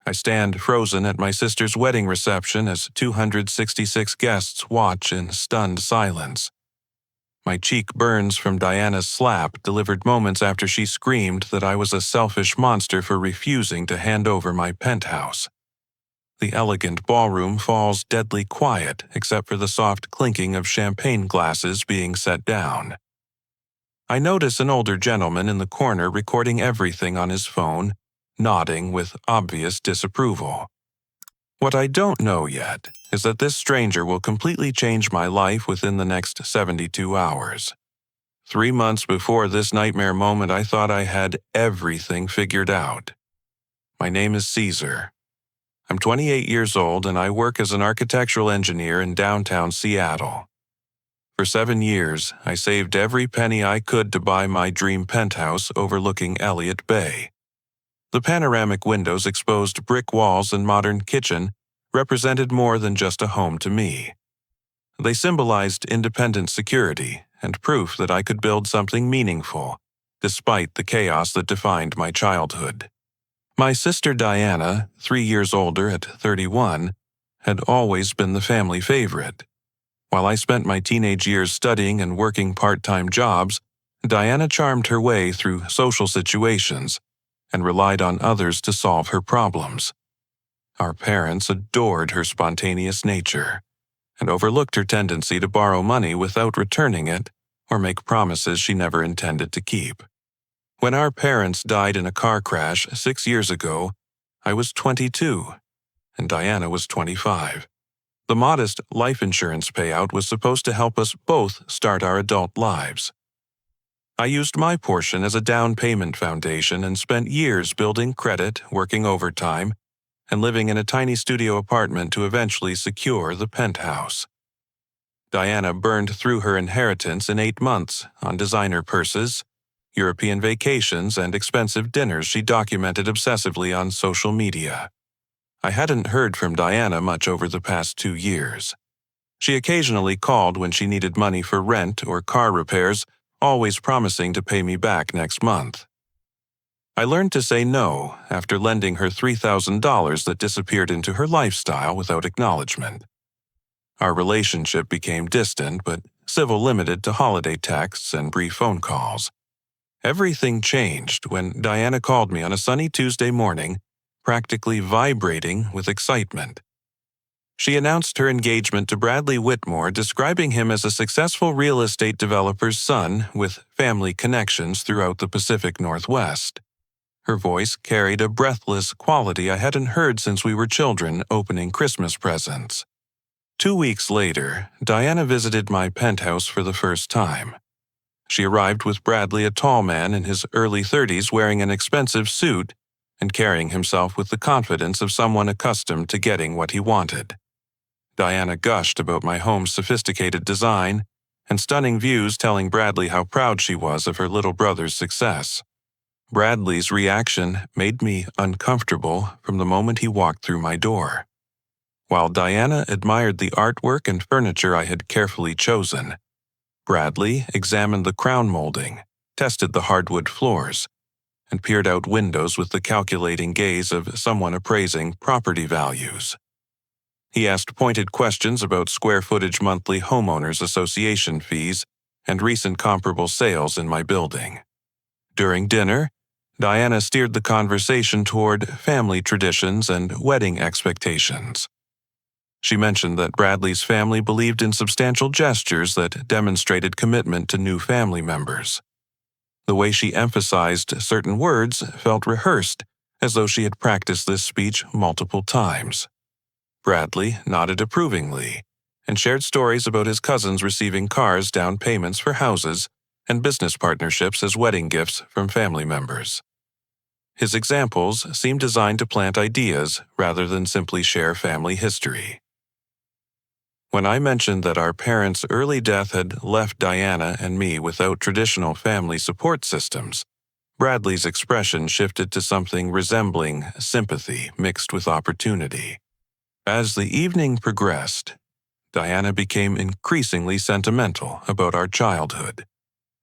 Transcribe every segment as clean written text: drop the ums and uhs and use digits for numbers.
I stand frozen at my sister's wedding reception as 266 guests watch in stunned silence. My cheek burns from Diana's slap delivered moments after she screamed that I was a selfish monster for refusing to hand over my penthouse. The elegant ballroom falls deadly quiet except for the soft clinking of champagne glasses being set down. I notice an older gentleman in the corner recording everything on his phone, nodding with obvious disapproval. What I don't know yet is that this stranger will completely change my life within the next 72 hours. 3 months before this nightmare moment, I thought I had everything figured out. My name is Caesar. I'm 28 years old and I work as an architectural engineer in downtown Seattle. For 7 years, I saved every penny I could to buy my dream penthouse overlooking Elliott Bay. The panoramic windows, exposed brick walls, and modern kitchen represented more than just a home to me. They symbolized independent security and proof that I could build something meaningful, despite the chaos that defined my childhood. My sister Diana, 3 years older at 31, had always been the family favorite. While I spent my teenage years studying and working part-time jobs, Diana charmed her way through social situations and relied on others to solve her problems. Our parents adored her spontaneous nature and overlooked her tendency to borrow money without returning it or make promises she never intended to keep. When our parents died in a car crash 6 years ago, I was 22 and Diana was 25. The modest life insurance payout was supposed to help us both start our adult lives. I used my portion as a down payment foundation and spent years building credit, working overtime, and living in a tiny studio apartment to eventually secure the penthouse. Diana burned through her inheritance in 8 months on designer purses, European vacations, and expensive dinners she documented obsessively on social media. I hadn't heard from Diana much over the past 2 years. She occasionally called when she needed money for rent or car repairs, always promising to pay me back next month. I learned to say no after lending her $3,000 that disappeared into her lifestyle without acknowledgement. Our relationship became distant but civil, limited to holiday texts and brief phone calls. Everything changed when Diana called me on a sunny Tuesday morning, practically vibrating with excitement. She announced her engagement to Bradley Whitmore, describing him as a successful real estate developer's son with family connections throughout the Pacific Northwest. Her voice carried a breathless quality I hadn't heard since we were children opening Christmas presents. 2 weeks later, Diana visited my penthouse for the first time. She arrived with Bradley, a tall man in his early 30s wearing an expensive suit and carrying himself with the confidence of someone accustomed to getting what he wanted. Diana gushed about my home's sophisticated design and stunning views, telling Bradley how proud she was of her little brother's success. Bradley's reaction made me uncomfortable from the moment he walked through my door. While Diana admired the artwork and furniture I had carefully chosen, Bradley examined the crown molding, tested the hardwood floors, and peered out windows with the calculating gaze of someone appraising property values. He asked pointed questions about square footage, monthly homeowners association fees, and recent comparable sales in my building. During dinner, Diana steered the conversation toward family traditions and wedding expectations. She mentioned that Bradley's family believed in substantial gestures that demonstrated commitment to new family members. The way she emphasized certain words felt rehearsed, as though she had practiced this speech multiple times. Bradley nodded approvingly and shared stories about his cousins receiving cars, down payments for houses, and business partnerships as wedding gifts from family members. His examples seemed designed to plant ideas rather than simply share family history. When I mentioned that our parents' early death had left Diana and me without traditional family support systems, Bradley's expression shifted to something resembling sympathy mixed with opportunity. As the evening progressed, Diana became increasingly sentimental about our childhood.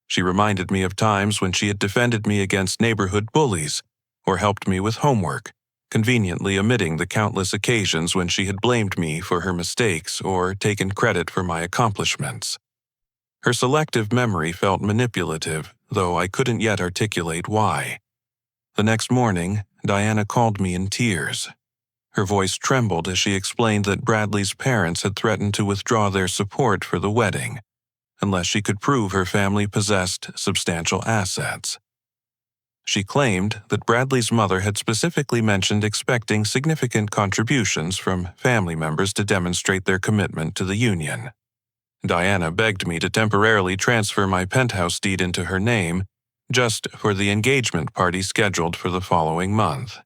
She reminded me of times when she had defended me against neighborhood bullies or helped me with homework, conveniently omitting the countless occasions when she had blamed me for her mistakes or taken credit for my accomplishments. Her selective memory felt manipulative, though I couldn't yet articulate why. The next morning, Diana called me in tears. Her voice trembled as she explained that Bradley's parents had threatened to withdraw their support for the wedding, unless she could prove her family possessed substantial assets. She claimed that Bradley's mother had specifically mentioned expecting significant contributions from family members to demonstrate their commitment to the union. Diana begged me to temporarily transfer my penthouse deed into her name, just for the engagement party scheduled for the following month.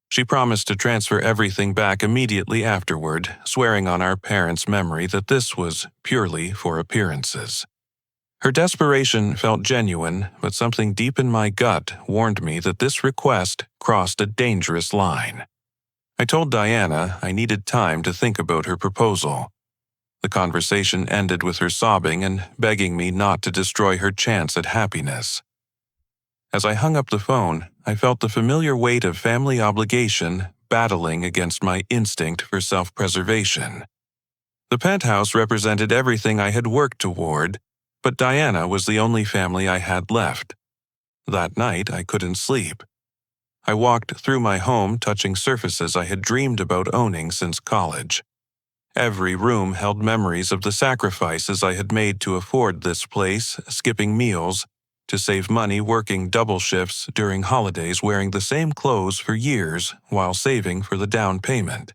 She promised to transfer everything back immediately afterward, swearing on our parents' memory that this was purely for appearances. Her desperation felt genuine, but something deep in my gut warned me that this request crossed a dangerous line. I told Diana I needed time to think about her proposal. The conversation ended with her sobbing and begging me not to destroy her chance at happiness. As I hung up the phone, I felt the familiar weight of family obligation battling against my instinct for self-preservation. The penthouse represented everything I had worked toward, but Diana was the only family I had left. That night, I couldn't sleep. I walked through my home touching surfaces I had dreamed about owning since college. Every room held memories of the sacrifices I had made to afford this place, skipping meals, to save money working double shifts during holidays, wearing the same clothes for years while saving for the down payment.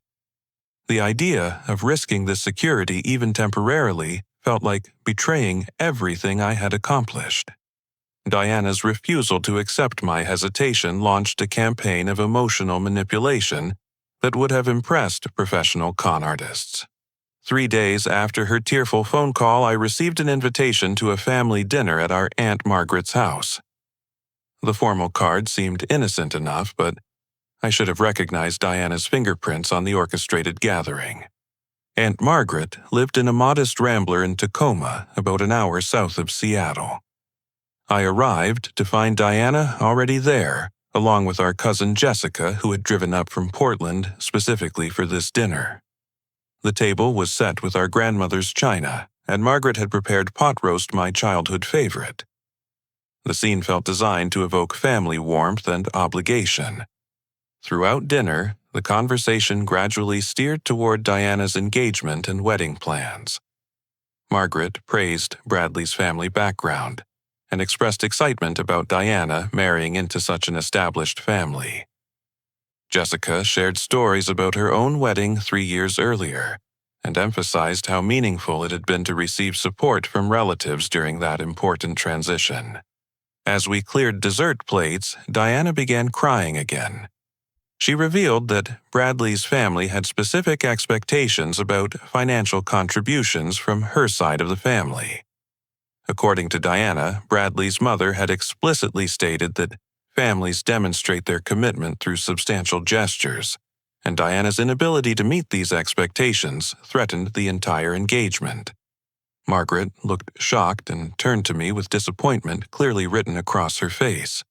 The idea of risking this security even temporarily felt like betraying everything I had accomplished. Diana's refusal to accept my hesitation launched a campaign of emotional manipulation that would have impressed professional con artists. 3 days after her tearful phone call, I received an invitation to a family dinner at our Aunt Margaret's house. The formal card seemed innocent enough, but I should have recognized Diana's fingerprints on the orchestrated gathering. Aunt Margaret lived in a modest rambler in Tacoma, about an hour south of Seattle. I arrived to find Diana already there, along with our cousin Jessica, who had driven up from Portland specifically for this dinner. The table was set with our grandmother's china, and Margaret had prepared pot roast, my childhood favorite. The scene felt designed to evoke family warmth and obligation. Throughout dinner, the conversation gradually steered toward Diana's engagement and wedding plans. Margaret praised Bradley's family background and expressed excitement about Diana marrying into such an established family. Jessica shared stories about her own wedding 3 years earlier and emphasized how meaningful it had been to receive support from relatives during that important transition. As we cleared dessert plates, Diana began crying again. She revealed that Bradley's family had specific expectations about financial contributions from her side of the family. According to Diana, Bradley's mother had explicitly stated that families demonstrate their commitment through substantial gestures, and Diana's inability to meet these expectations threatened the entire engagement. Margaret looked shocked and turned to me with disappointment clearly written across her face.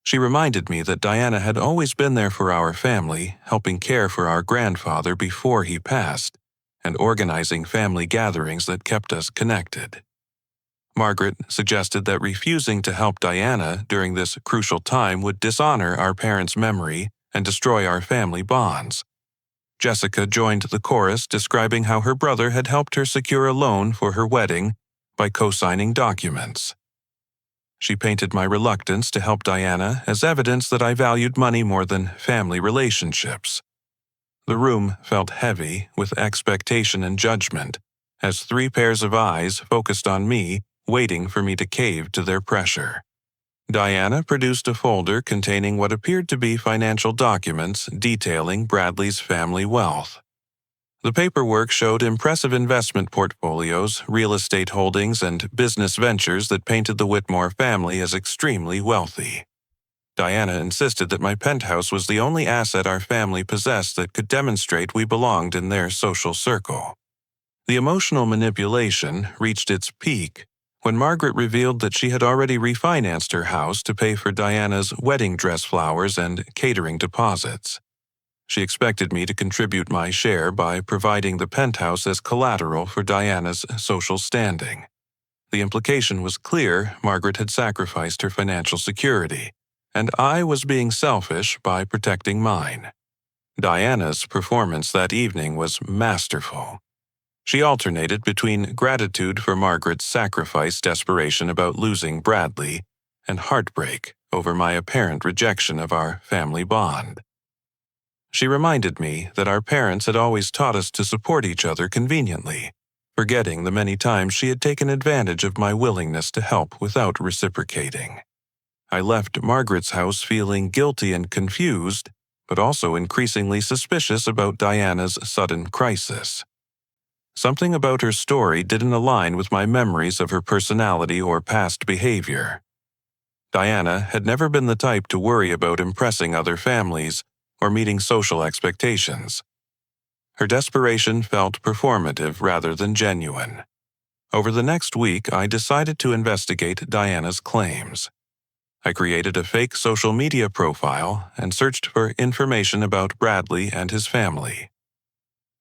She reminded me that Diana had always been there for our family, helping care for our grandfather before he passed, and organizing family gatherings that kept us connected. Margaret suggested that refusing to help Diana during this crucial time would dishonor our parents' memory and destroy our family bonds. Jessica joined the chorus, describing how her brother had helped her secure a loan for her wedding by co-signing documents. She painted my reluctance to help Diana as evidence that I valued money more than family relationships. The room felt heavy with expectation and judgment, as 3 pairs of eyes focused on me, waiting for me to cave to their pressure. Diana produced a folder containing what appeared to be financial documents detailing Bradley's family wealth. The paperwork showed impressive investment portfolios, real estate holdings, and business ventures that painted the Whitmore family as extremely wealthy. Diana insisted that my penthouse was the only asset our family possessed that could demonstrate we belonged in their social circle. The emotional manipulation reached its peak When Margaret revealed that she had already refinanced her house to pay for Diana's wedding dress flowers and catering deposits. She expected me to contribute my share by providing the penthouse as collateral for Diana's social standing. The implication was clear: Margaret had sacrificed her financial security, and I was being selfish by protecting mine. Diana's performance that evening was masterful. She alternated between gratitude for Margaret's sacrifice, desperation about losing Bradley, and heartbreak over my apparent rejection of our family bond. She reminded me that our parents had always taught us to support each other conveniently, forgetting the many times she had taken advantage of my willingness to help without reciprocating. I left Margaret's house feeling guilty and confused, but also increasingly suspicious about Diana's sudden crisis. Something about her story didn't align with my memories of her personality or past behavior. Diana had never been the type to worry about impressing other families or meeting social expectations. Her desperation felt performative rather than genuine. Over the next week, I decided to investigate Diana's claims. I created a fake social media profile and searched for information about Bradley and his family.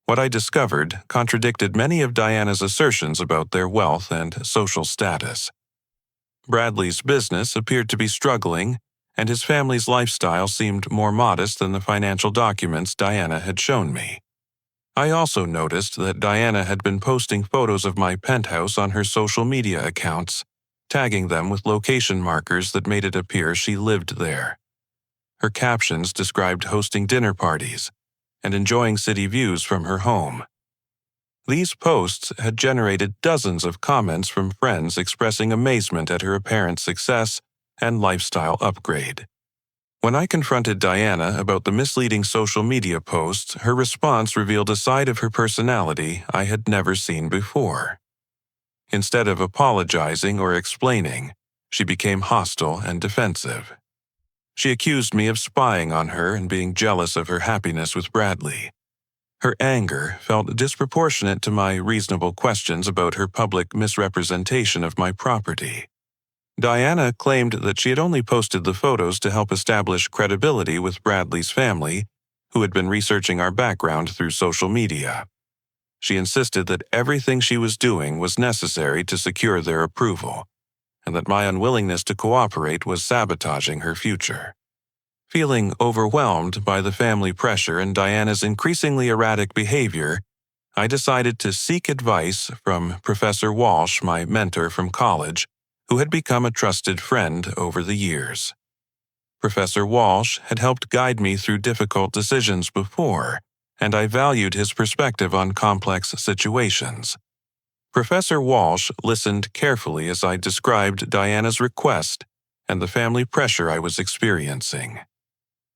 What I discovered contradicted many of Diana's assertions about their wealth and social status. Bradley's business appeared to be struggling, and his family's lifestyle seemed more modest than the financial documents Diana had shown me. I also noticed that Diana had been posting photos of my penthouse on her social media accounts, tagging them with location markers that made it appear she lived there. Her captions described hosting dinner parties and enjoying city views from her home. These posts had generated dozens of comments from friends expressing amazement at her apparent success and lifestyle upgrade. When I confronted Diana about the misleading social media posts, her response revealed a side of her personality I had never seen before. Instead of apologizing or explaining, she became hostile and defensive. She accused me of spying on her and being jealous of her happiness with Bradley. Her anger felt disproportionate to my reasonable questions about her public misrepresentation of my property. Diana claimed that she had only posted the photos to help establish credibility with Bradley's family, who had been researching our background through social media. She insisted that everything she was doing was necessary to secure their approval, and that my unwillingness to cooperate was sabotaging her future. Feeling overwhelmed by the family pressure and Diana's increasingly erratic behavior, I decided to seek advice from Professor Walsh, my mentor from college, who had become a trusted friend over the years. Professor Walsh had helped guide me through difficult decisions before, and I valued his perspective on complex situations. Professor Walsh listened carefully as I described Diana's request and the family pressure I was experiencing.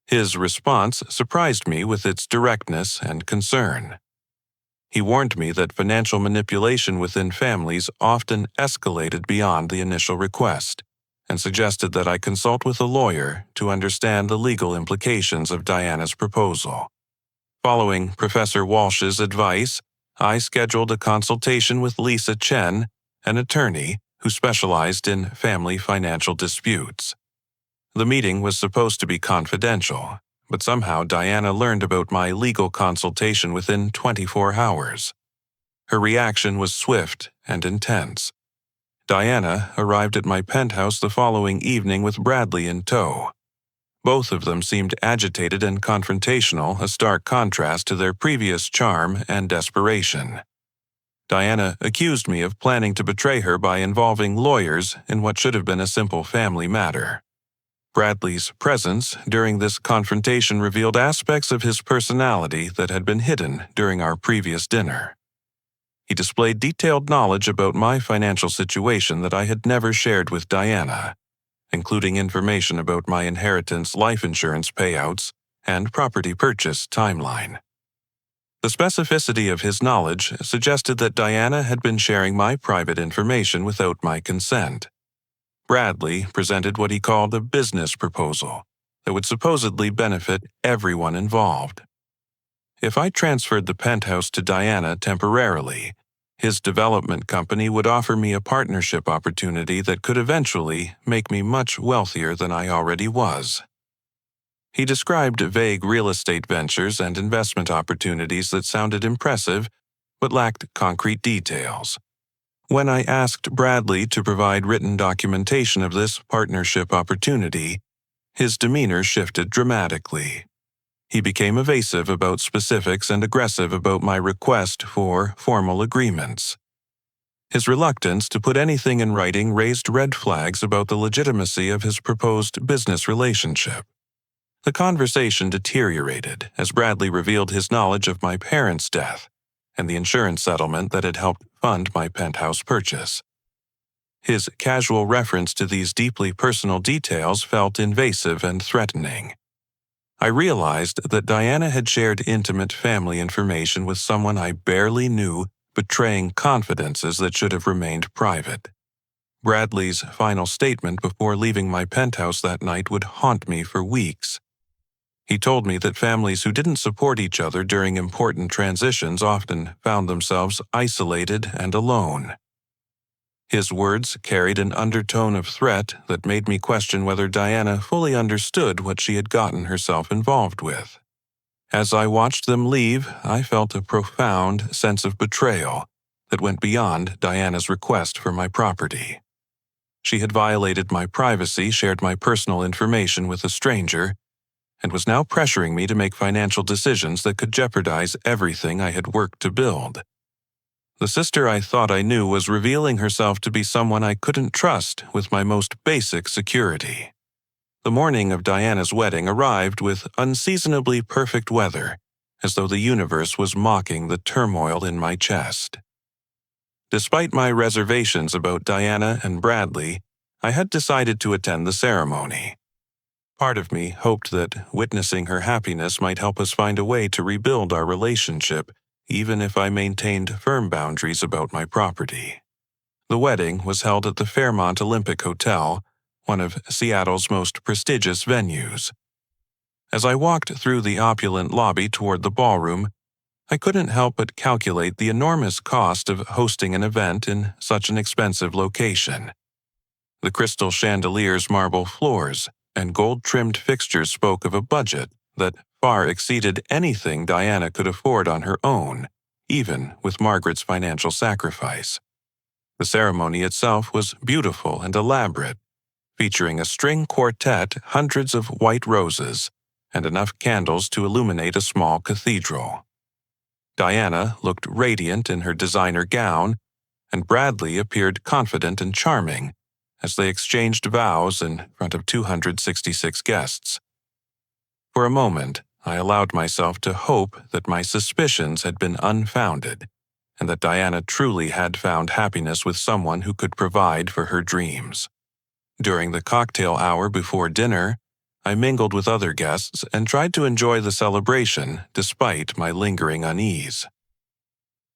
His response surprised me with its directness and concern. He warned me that financial manipulation within families often escalated beyond the initial request, and suggested that I consult with a lawyer to understand the legal implications of Diana's proposal. Following Professor Walsh's advice, I scheduled a consultation with Lisa Chen, an attorney who specialized in family financial disputes. The meeting was supposed to be confidential, but somehow Diana learned about my legal consultation within 24 hours. Her reaction was swift and intense. Diana arrived at my penthouse the following evening with Bradley in tow. Both of them seemed agitated and confrontational, a stark contrast to their previous charm and desperation. Diana accused me of planning to betray her by involving lawyers in what should have been a simple family matter. Bradley's presence during this confrontation revealed aspects of his personality that had been hidden during our previous dinner. He displayed detailed knowledge about my financial situation that I had never shared with Diana, including information about my inheritance life insurance payouts and property purchase timeline. The specificity of his knowledge suggested that Diana had been sharing my private information without my consent. Bradley presented what he called a business proposal that would supposedly benefit everyone involved. If I transferred the penthouse to Diana temporarily, His development company would offer me a partnership opportunity that could eventually make me much wealthier than I already was. He described vague real estate ventures and investment opportunities that sounded impressive but lacked concrete details. When I asked Bradley to provide written documentation of this partnership opportunity, his demeanor shifted dramatically. He became evasive about specifics and aggressive about my request for formal agreements. His reluctance to put anything in writing raised red flags about the legitimacy of his proposed business relationship. The conversation deteriorated as Bradley revealed his knowledge of my parents' death and the insurance settlement that had helped fund my penthouse purchase. His casual reference to these deeply personal details felt invasive and threatening. I realized that Diana had shared intimate family information with someone I barely knew, betraying confidences that should have remained private. Bradley's final statement before leaving my penthouse that night would haunt me for weeks. He told me that families who didn't support each other during important transitions often found themselves isolated and alone. His words carried an undertone of threat that made me question whether Diana fully understood what she had gotten herself involved with. As I watched them leave, I felt a profound sense of betrayal that went beyond Diana's request for my property. She had violated my privacy, shared my personal information with a stranger, and was now pressuring me to make financial decisions that could jeopardize everything I had worked to build. The sister I thought I knew was revealing herself to be someone I couldn't trust with my most basic security. The morning of Diana's wedding arrived with unseasonably perfect weather, as though the universe was mocking the turmoil in my chest. Despite my reservations about Diana and Bradley, I had decided to attend the ceremony. Part of me hoped that witnessing her happiness might help us find a way to rebuild our relationship, even if I maintained firm boundaries about my property. The wedding was held at the Fairmont Olympic Hotel, one of Seattle's most prestigious venues. As I walked through the opulent lobby toward the ballroom, I couldn't help but calculate the enormous cost of hosting an event in such an expensive location. The crystal chandeliers, marble floors, and gold-trimmed fixtures spoke of a budget that far exceeded anything Diana could afford on her own, even with Margaret's financial sacrifice. The ceremony itself was beautiful and elaborate, featuring a string quartet, hundreds of white roses, and enough candles to illuminate a small cathedral. Diana looked radiant in her designer gown, and Bradley appeared confident and charming as they exchanged vows in front of 266 guests. For a moment, I allowed myself to hope that my suspicions had been unfounded, and that Diana truly had found happiness with someone who could provide for her dreams. During the cocktail hour before dinner, I mingled with other guests and tried to enjoy the celebration despite my lingering unease.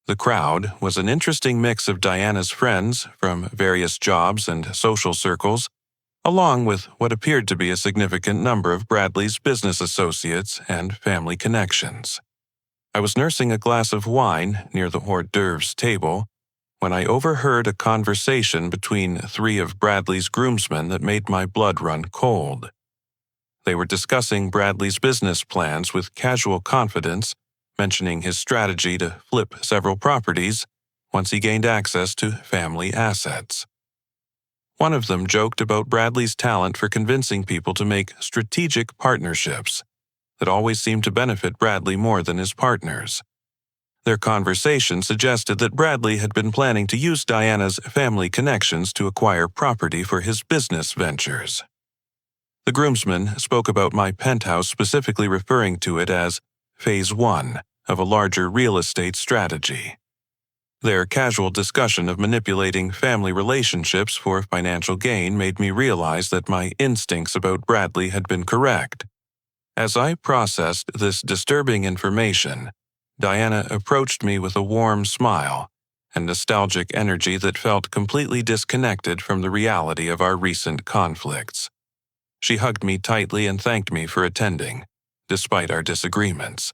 The crowd was an interesting mix of Diana's friends from various jobs and social circles, along with what appeared to be a significant number of Bradley's business associates and family connections. I was nursing a glass of wine near the hors d'oeuvres table when I overheard a conversation between three of Bradley's groomsmen that made my blood run cold. They were discussing Bradley's business plans with casual confidence, mentioning his strategy to flip several properties once he gained access to family assets. One of them joked about Bradley's talent for convincing people to make strategic partnerships that always seemed to benefit Bradley more than his partners. Their conversation suggested that Bradley had been planning to use Diana's family connections to acquire property for his business ventures. The groomsmen spoke about my penthouse, specifically referring to it as Phase 1 of a larger real estate strategy. Their casual discussion of manipulating family relationships for financial gain made me realize that my instincts about Bradley had been correct. As I processed this disturbing information, Diana approached me with a warm smile and nostalgic energy that felt completely disconnected from the reality of our recent conflicts. She hugged me tightly and thanked me for attending, despite our disagreements.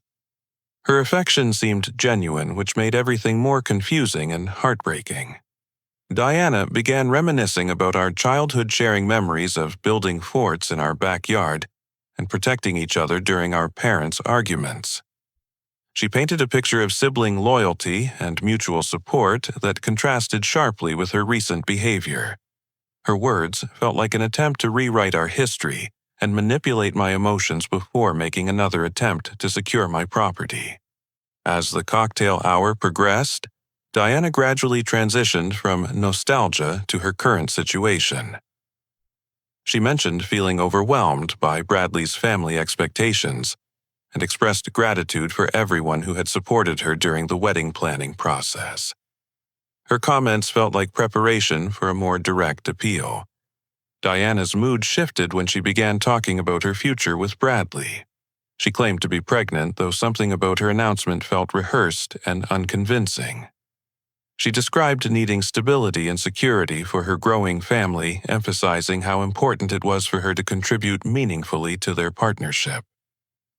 Her affection seemed genuine, which made everything more confusing and heartbreaking. Diana began reminiscing about our childhood, sharing memories of building forts in our backyard and protecting each other during our parents' arguments. She painted a picture of sibling loyalty and mutual support that contrasted sharply with her recent behavior. Her words felt like an attempt to rewrite our history and manipulate my emotions before making another attempt to secure my property. As the cocktail hour progressed, Diana gradually transitioned from nostalgia to her current situation. She mentioned feeling overwhelmed by Bradley's family expectations and expressed gratitude for everyone who had supported her during the wedding planning process. Her comments felt like preparation for a more direct appeal. Diana's mood shifted when she began talking about her future with Bradley. She claimed to be pregnant, though something about her announcement felt rehearsed and unconvincing. She described needing stability and security for her growing family, emphasizing how important it was for her to contribute meaningfully to their partnership.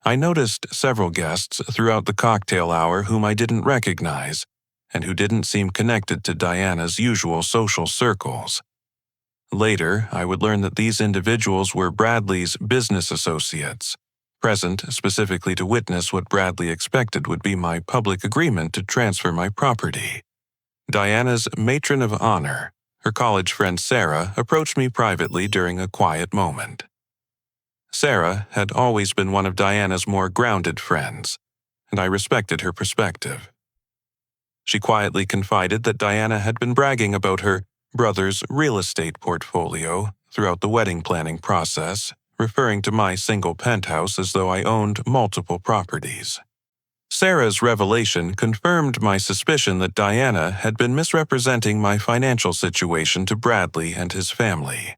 I noticed several guests throughout the cocktail hour whom I didn't recognize and who didn't seem connected to Diana's usual social circles. Later, I would learn that these individuals were Bradley's business associates, present specifically to witness what Bradley expected would be my public agreement to transfer my property. Diana's matron of honor, her college friend Sarah, approached me privately during a quiet moment. Sarah had always been one of Diana's more grounded friends, and I respected her perspective. She quietly confided that Diana had been bragging about her brother's real estate portfolio throughout the wedding planning process, referring to my single penthouse as though I owned multiple properties. Sarah's revelation confirmed my suspicion that Diana had been misrepresenting my financial situation to Bradley and his family.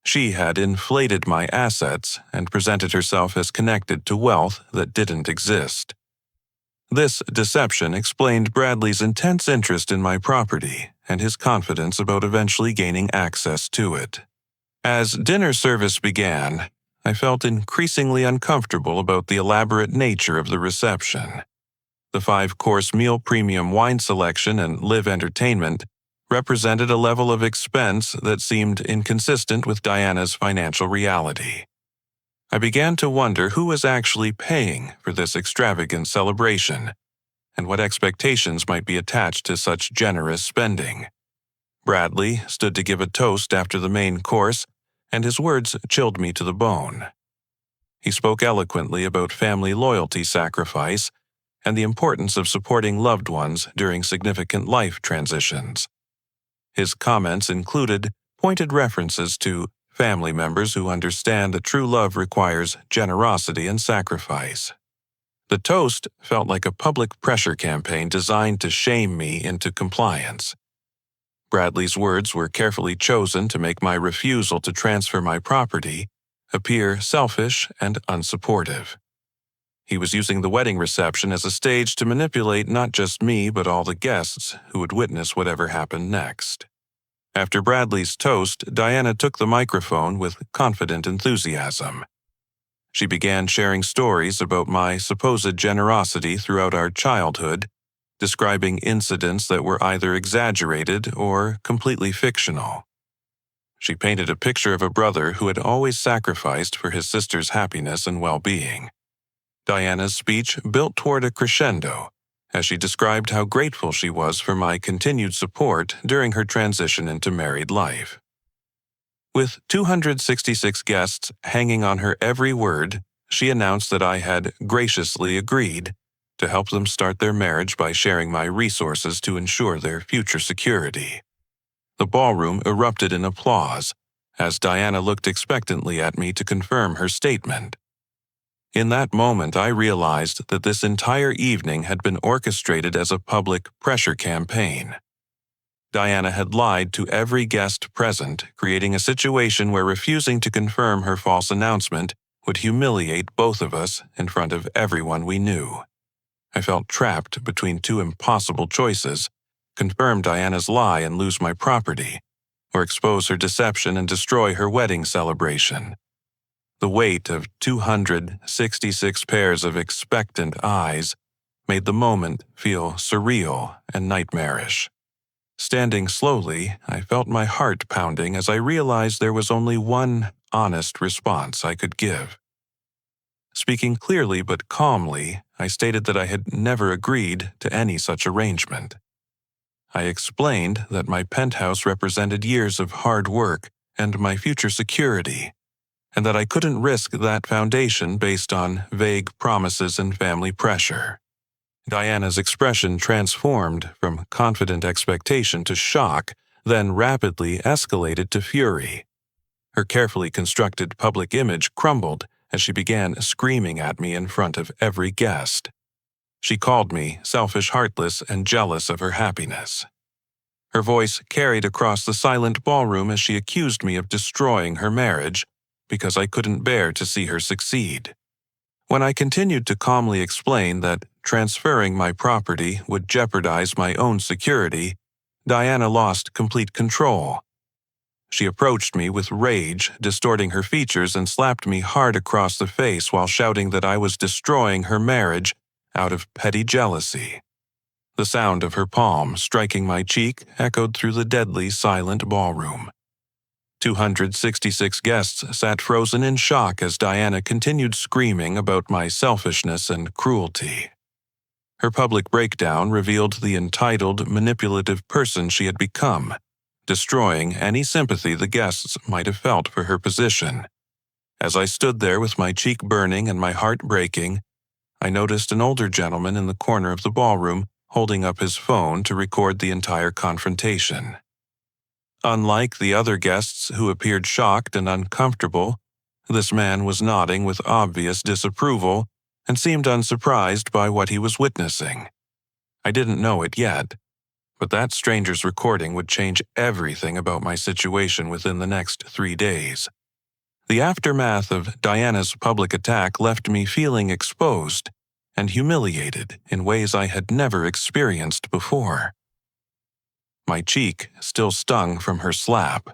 She had inflated my assets and presented herself as connected to wealth that didn't exist. This deception explained Bradley's intense interest in my property and his confidence about eventually gaining access to it. As dinner service began, I felt increasingly uncomfortable about the elaborate nature of the reception. The 5-course meal, premium wine selection, and live entertainment represented a level of expense that seemed inconsistent with Diana's financial reality. I began to wonder who was actually paying for this extravagant celebration and what expectations might be attached to such generous spending. Bradley stood to give a toast after the main course, and his words chilled me to the bone. He spoke eloquently about family loyalty sacrifice and the importance of supporting loved ones during significant life transitions. His comments included pointed references to family members who understand that true love requires generosity and sacrifice. The toast felt like a public pressure campaign designed to shame me into compliance. Bradley's words were carefully chosen to make my refusal to transfer my property appear selfish and unsupportive. He was using the wedding reception as a stage to manipulate not just me but all the guests who would witness whatever happened next. After Bradley's toast, Diana took the microphone with confident enthusiasm. She began sharing stories about my supposed generosity throughout our childhood, describing incidents that were either exaggerated or completely fictional. She painted a picture of a brother who had always sacrificed for his sister's happiness and well-being. Diana's speech built toward a crescendo as she described how grateful she was for my continued support during her transition into married life. With 266 guests hanging on her every word, she announced that I had graciously agreed to help them start their marriage by sharing my resources to ensure their future security. The ballroom erupted in applause as Diana looked expectantly at me to confirm her statement. In that moment, I realized that this entire evening had been orchestrated as a public pressure campaign. Diana had lied to every guest present, creating a situation where refusing to confirm her false announcement would humiliate both of us in front of everyone we knew. I felt trapped between two impossible choices: confirm Diana's lie and lose my property, or expose her deception and destroy her wedding celebration. The weight of 266 pairs of expectant eyes made the moment feel surreal and nightmarish. Standing slowly, I felt my heart pounding as I realized there was only one honest response I could give. Speaking clearly but calmly, I stated that I had never agreed to any such arrangement. I explained that my penthouse represented years of hard work and my future security, and that I couldn't risk that foundation based on vague promises and family pressure. Diana's expression transformed from confident expectation to shock, then rapidly escalated to fury. Her carefully constructed public image crumbled as she began screaming at me in front of every guest. She called me selfish, heartless, and jealous of her happiness. Her voice carried across the silent ballroom as she accused me of destroying her marriage because I couldn't bear to see her succeed. When I continued to calmly explain that transferring my property would jeopardize my own security, Diana lost complete control. She approached me with rage, distorting her features, and slapped me hard across the face while shouting that I was destroying her marriage out of petty jealousy. The sound of her palm striking my cheek echoed through the deadly silent ballroom. 266 guests sat frozen in shock as Diana continued screaming about my selfishness and cruelty. Her public breakdown revealed the entitled, manipulative person she had become, destroying any sympathy the guests might have felt for her position. As I stood there with my cheek burning and my heart breaking, I noticed an older gentleman in the corner of the ballroom holding up his phone to record the entire confrontation. Unlike the other guests who appeared shocked and uncomfortable, this man was nodding with obvious disapproval and seemed unsurprised by what he was witnessing. I didn't know it yet, but that stranger's recording would change everything about my situation within the next 3 days. The aftermath of Diana's public attack left me feeling exposed and humiliated in ways I had never experienced before. My cheek still stung from her slap,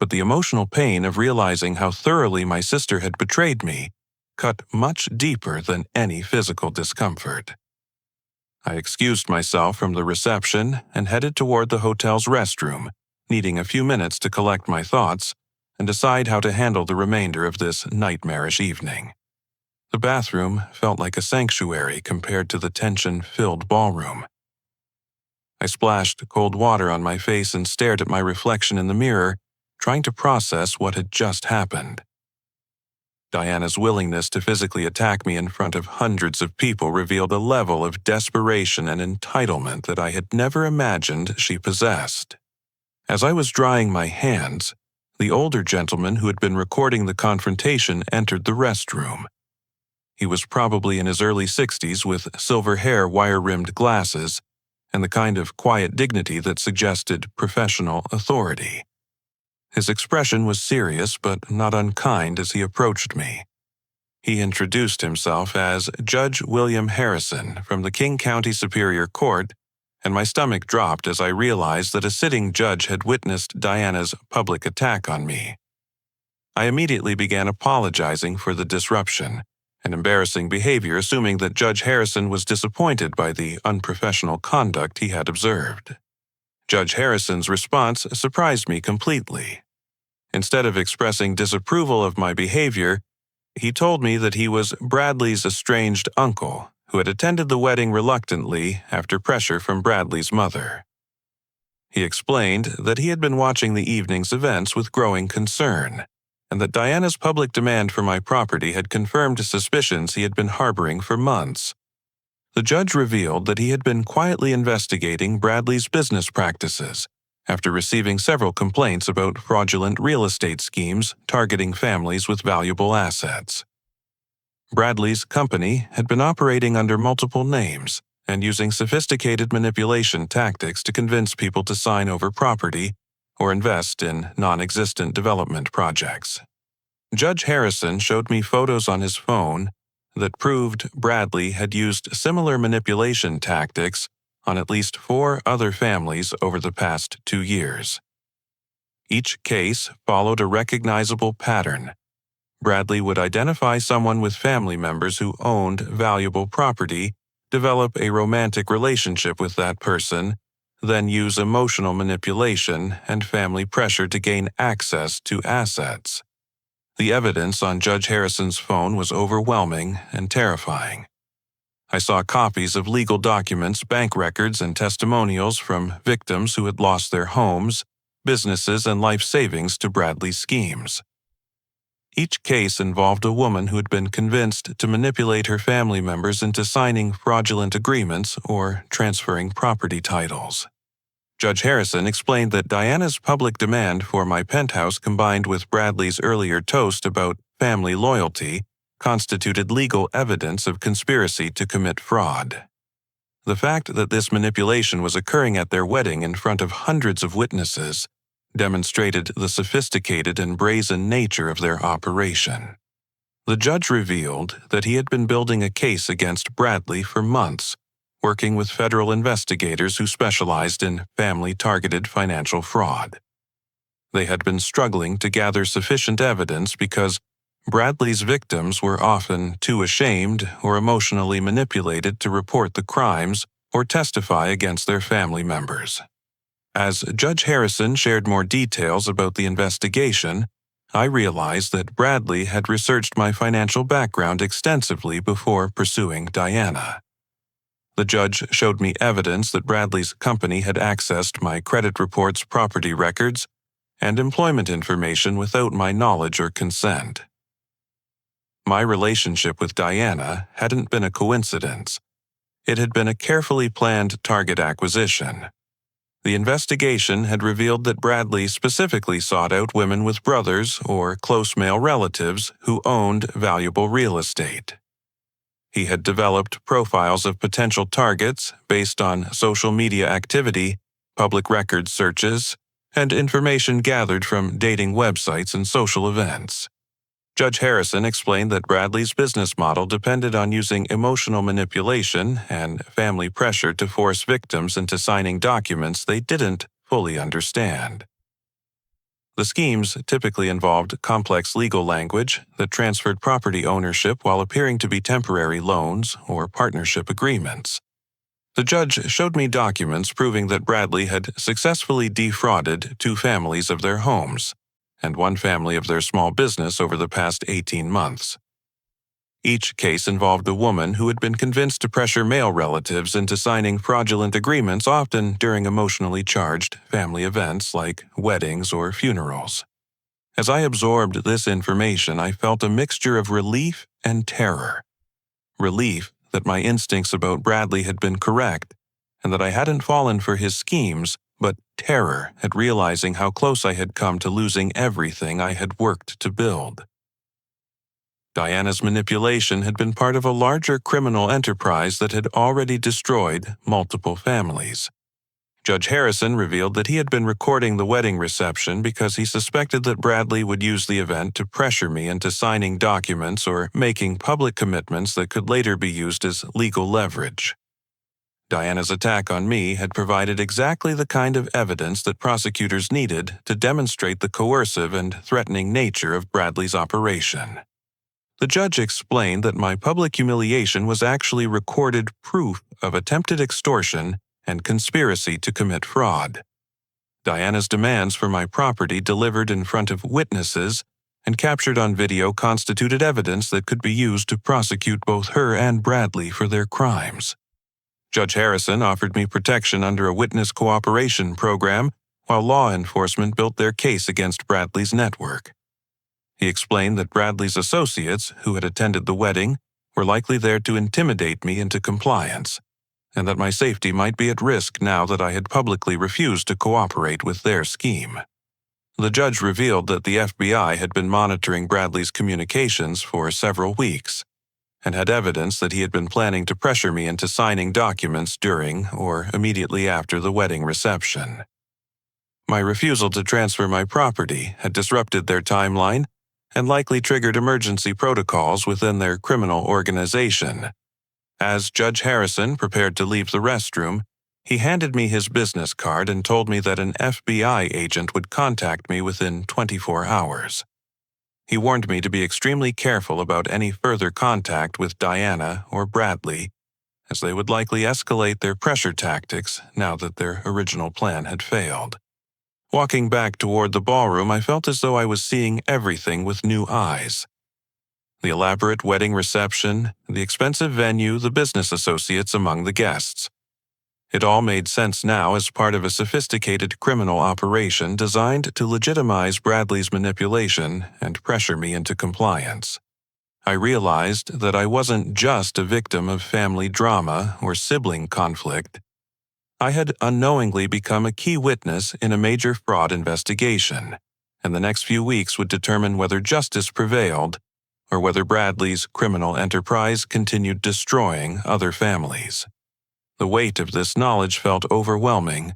but the emotional pain of realizing how thoroughly my sister had betrayed me cut much deeper than any physical discomfort. I excused myself from the reception and headed toward the hotel's restroom, needing a few minutes to collect my thoughts and decide how to handle the remainder of this nightmarish evening. The bathroom felt like a sanctuary compared to the tension-filled ballroom. I splashed cold water on my face and stared at my reflection in the mirror, trying to process what had just happened. Diana's willingness to physically attack me in front of hundreds of people revealed a level of desperation and entitlement that I had never imagined she possessed. As I was drying my hands, the older gentleman who had been recording the confrontation entered the restroom. He was probably in his early 60s with silver hair, wire-rimmed glasses, and the kind of quiet dignity that suggested professional authority. His expression was serious but not unkind as he approached me. He introduced himself as Judge William Harrison from the King County Superior Court, and my stomach dropped as I realized that a sitting judge had witnessed Diana's public attack on me. I immediately began apologizing for the disruption and embarrassing behavior, assuming that Judge Harrison was disappointed by the unprofessional conduct he had observed. Judge Harrison's response surprised me completely. Instead of expressing disapproval of my behavior, he told me that he was Bradley's estranged uncle, who had attended the wedding reluctantly after pressure from Bradley's mother. He explained that he had been watching the evening's events with growing concern, and that Diana's public demand for my property had confirmed suspicions he had been harboring for months. The judge revealed that he had been quietly investigating Bradley's business practices after receiving several complaints about fraudulent real estate schemes targeting families with valuable assets. Bradley's company had been operating under multiple names and using sophisticated manipulation tactics to convince people to sign over property or invest in non-existent development projects. Judge Harrison showed me photos on his phone that proved Bradley had used similar manipulation tactics on at least 4 other families over the past 2 years. Each case followed a recognizable pattern. Bradley would identify someone with family members who owned valuable property, develop a romantic relationship with that person, then use emotional manipulation and family pressure to gain access to assets. The evidence on Judge Harrison's phone was overwhelming and terrifying. I saw copies of legal documents, bank records, and testimonials from victims who had lost their homes, businesses, and life savings to Bradley's schemes. Each case involved a woman who had been convinced to manipulate her family members into signing fraudulent agreements or transferring property titles. Judge Harrison explained that Diana's public demand for my penthouse combined with Bradley's earlier toast about family loyalty constituted legal evidence of conspiracy to commit fraud. The fact that this manipulation was occurring at their wedding in front of hundreds of witnesses demonstrated the sophisticated and brazen nature of their operation. The judge revealed that he had been building a case against Bradley for months, working with federal investigators who specialized in family-targeted financial fraud. They had been struggling to gather sufficient evidence because Bradley's victims were often too ashamed or emotionally manipulated to report the crimes or testify against their family members. As Judge Harrison shared more details about the investigation, I realized that Bradley had researched my financial background extensively before pursuing Diana. The judge showed me evidence that Bradley's company had accessed my credit reports, property records, and employment information without my knowledge or consent. My relationship with Diana hadn't been a coincidence. It had been a carefully planned target acquisition. The investigation had revealed that Bradley specifically sought out women with brothers or close male relatives who owned valuable real estate. He had developed profiles of potential targets based on social media activity, public record searches, and information gathered from dating websites and social events. Judge Harrison explained that Bradley's business model depended on using emotional manipulation and family pressure to force victims into signing documents they didn't fully understand. The schemes typically involved complex legal language that transferred property ownership while appearing to be temporary loans or partnership agreements. The judge showed me documents proving that Bradley had successfully defrauded 2 families of their homes and 1 family of their small business over the past 18 months. Each case involved a woman who had been convinced to pressure male relatives into signing fraudulent agreements, often during emotionally charged family events like weddings or funerals. As I absorbed this information, I felt a mixture of relief and terror. Relief that my instincts about Bradley had been correct, and that I hadn't fallen for his schemes, but terror at realizing how close I had come to losing everything I had worked to build. Diana's manipulation had been part of a larger criminal enterprise that had already destroyed multiple families. Judge Harrison revealed that he had been recording the wedding reception because he suspected that Bradley would use the event to pressure me into signing documents or making public commitments that could later be used as legal leverage. Diana's attack on me had provided exactly the kind of evidence that prosecutors needed to demonstrate the coercive and threatening nature of Bradley's operation. The judge explained that my public humiliation was actually recorded proof of attempted extortion and conspiracy to commit fraud. Diana's demands for my property delivered in front of witnesses and captured on video constituted evidence that could be used to prosecute both her and Bradley for their crimes. Judge Harrison offered me protection under a witness cooperation program while law enforcement built their case against Bradley's network. He explained that Bradley's associates, who had attended the wedding, were likely there to intimidate me into compliance, and that my safety might be at risk now that I had publicly refused to cooperate with their scheme. The judge revealed that the FBI had been monitoring Bradley's communications for several weeks, and had evidence that he had been planning to pressure me into signing documents during or immediately after the wedding reception. My refusal to transfer my property had disrupted their timeline and likely triggered emergency protocols within their criminal organization. As Judge Harrison prepared to leave the restroom, he handed me his business card and told me that an FBI agent would contact me within 24 hours. He warned me to be extremely careful about any further contact with Diana or Bradley, as they would likely escalate their pressure tactics now that their original plan had failed. Walking back toward the ballroom, I felt as though I was seeing everything with new eyes. The elaborate wedding reception, the expensive venue, the business associates among the guests. It all made sense now as part of a sophisticated criminal operation designed to legitimize Bradley's manipulation and pressure me into compliance. I realized that I wasn't just a victim of family drama or sibling conflict. I had unknowingly become a key witness in a major fraud investigation, and the next few weeks would determine whether justice prevailed or whether Bradley's criminal enterprise continued destroying other families. The weight of this knowledge felt overwhelming,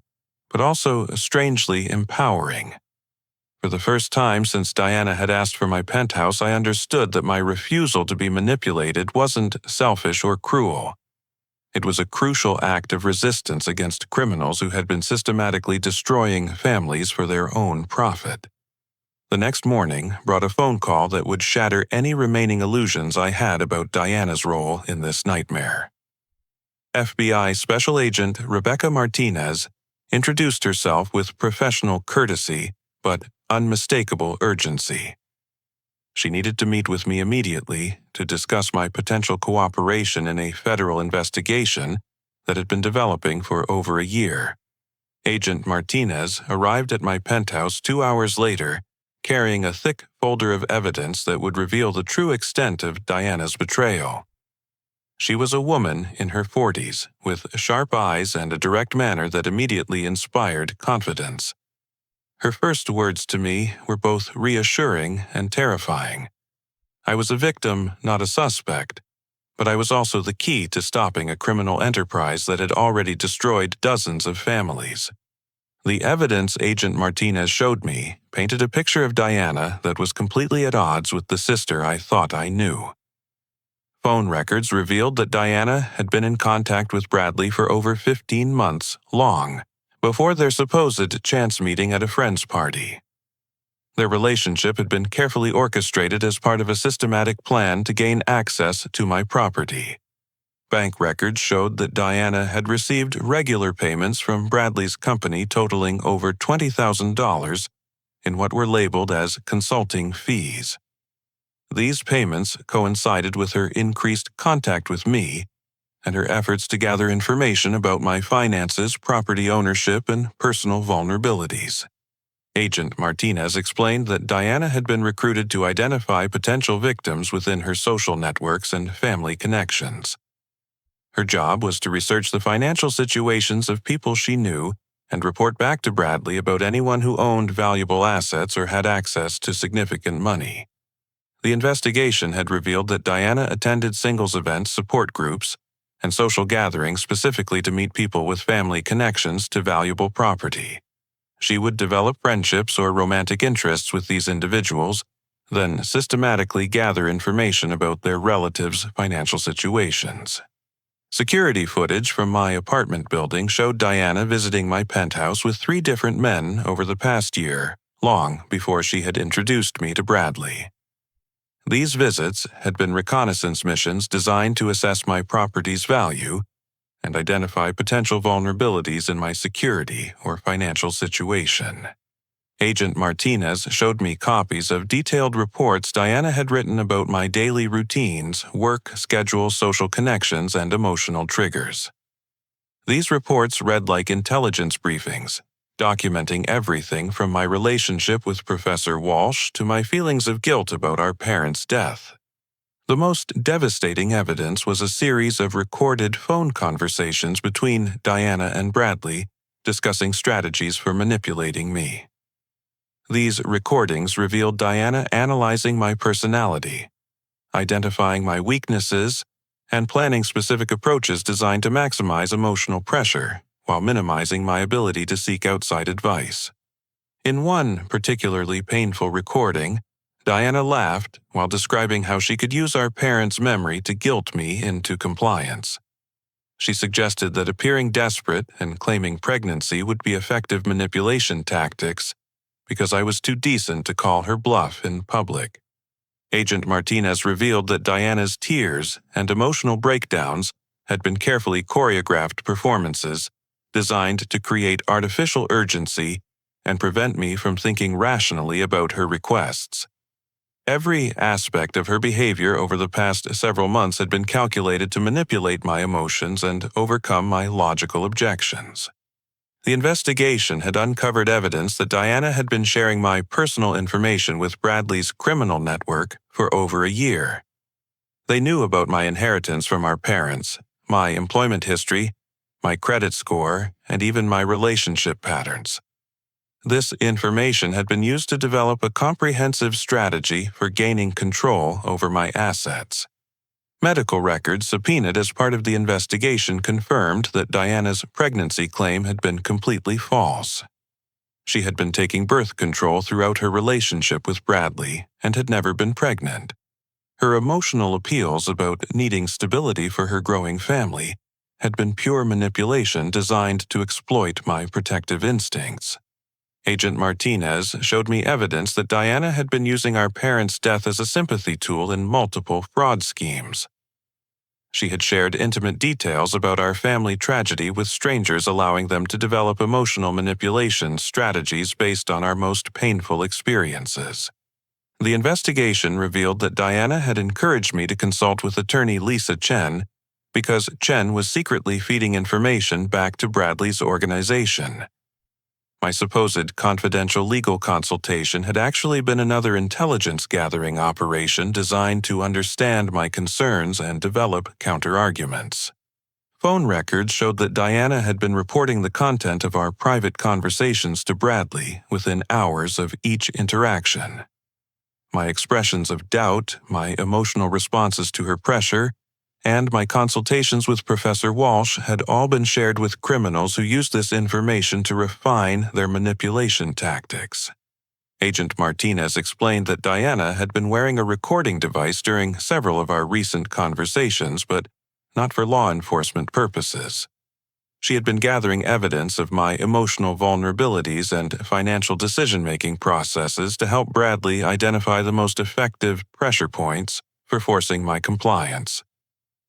but also strangely empowering. For the first time since Diana had asked for my penthouse, I understood that my refusal to be manipulated wasn't selfish or cruel. It was a crucial act of resistance against criminals who had been systematically destroying families for their own profit. The next morning brought a phone call that would shatter any remaining illusions I had about Diana's role in this nightmare. FBI Special Agent Rebecca Martinez introduced herself with professional courtesy but unmistakable urgency. She needed to meet with me immediately to discuss my potential cooperation in a federal investigation that had been developing for over a year. Agent Martinez arrived at my penthouse 2 hours later, carrying a thick folder of evidence that would reveal the true extent of Diana's betrayal. She was a woman in her 40s, with sharp eyes and a direct manner that immediately inspired confidence. Her first words to me were both reassuring and terrifying. I was a victim, not a suspect, but I was also the key to stopping a criminal enterprise that had already destroyed dozens of families. The evidence Agent Martinez showed me painted a picture of Diana that was completely at odds with the sister I thought I knew. Phone records revealed that Diana had been in contact with Bradley for over 15 months long, before their supposed chance meeting at a friend's party. Their relationship had been carefully orchestrated as part of a systematic plan to gain access to my property. Bank records showed that Diana had received regular payments from Bradley's company totaling over $20,000 in what were labeled as consulting fees. These payments coincided with her increased contact with me and her efforts to gather information about my finances, property ownership, and personal vulnerabilities. Agent Martinez explained that Diana had been recruited to identify potential victims within her social networks and family connections. Her job was to research the financial situations of people she knew and report back to Bradley about anyone who owned valuable assets or had access to significant money. The investigation had revealed that Diana attended singles events, support groups, and social gatherings specifically to meet people with family connections to valuable property. She would develop friendships or romantic interests with these individuals, then systematically gather information about their relatives' financial situations. Security footage from my apartment building showed Diana visiting my penthouse with 3 different men over the past year, long before she had introduced me to Bradley. These visits had been reconnaissance missions designed to assess my property's value and identify potential vulnerabilities in my security or financial situation. Agent Martinez showed me copies of detailed reports Diana had written about my daily routines, work schedule, social connections, and emotional triggers. These reports read like intelligence briefings, documenting everything from my relationship with Professor Walsh to my feelings of guilt about our parents' death. The most devastating evidence was a series of recorded phone conversations between Diana and Bradley discussing strategies for manipulating me. These recordings revealed Diana analyzing my personality, identifying my weaknesses, and planning specific approaches designed to maximize emotional pressure while minimizing my ability to seek outside advice. In one particularly painful recording, Diana laughed while describing how she could use our parents' memory to guilt me into compliance. She suggested that appearing desperate and claiming pregnancy would be effective manipulation tactics because I was too decent to call her bluff in public. Agent Martinez revealed that Diana's tears and emotional breakdowns had been carefully choreographed performances designed to create artificial urgency and prevent me from thinking rationally about her requests. Every aspect of her behavior over the past several months had been calculated to manipulate my emotions and overcome my logical objections. The investigation had uncovered evidence that Diana had been sharing my personal information with Bradley's criminal network for over a year. They knew about my inheritance from our parents, my employment history, my credit score, and even my relationship patterns. This information had been used to develop a comprehensive strategy for gaining control over my assets. Medical records subpoenaed as part of the investigation confirmed that Diana's pregnancy claim had been completely false. She had been taking birth control throughout her relationship with Bradley and had never been pregnant. Her emotional appeals about needing stability for her growing family had been pure manipulation designed to exploit my protective instincts. Agent Martinez showed me evidence that Diana had been using our parents' death as a sympathy tool in multiple fraud schemes. She had shared intimate details about our family tragedy with strangers, allowing them to develop emotional manipulation strategies based on our most painful experiences. The investigation revealed that Diana had encouraged me to consult with attorney Lisa Chen because Chen was secretly feeding information back to Bradley's organization. My supposed confidential legal consultation had actually been another intelligence-gathering operation designed to understand my concerns and develop counter-arguments. Phone records showed that Diana had been reporting the content of our private conversations to Bradley within hours of each interaction. My expressions of doubt, my emotional responses to her pressure, and my consultations with Professor Walsh had all been shared with criminals who used this information to refine their manipulation tactics. Agent Martinez explained that Diana had been wearing a recording device during several of our recent conversations, but not for law enforcement purposes. She had been gathering evidence of my emotional vulnerabilities and financial decision-making processes to help Bradley identify the most effective pressure points for forcing my compliance.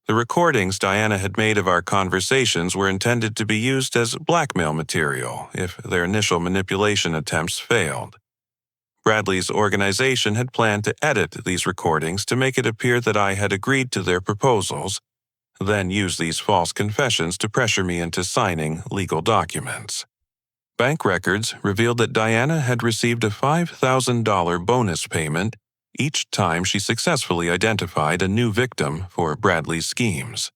The recordings Diana had made of our conversations were intended to be used as blackmail material if their initial manipulation attempts failed. Bradley's organization had planned to edit these recordings to make it appear that I had agreed to their proposals, then use these false confessions to pressure me into signing legal documents. Bank records revealed that Diana had received a $5,000 bonus payment each time she successfully identified a new victim for Bradley's schemes.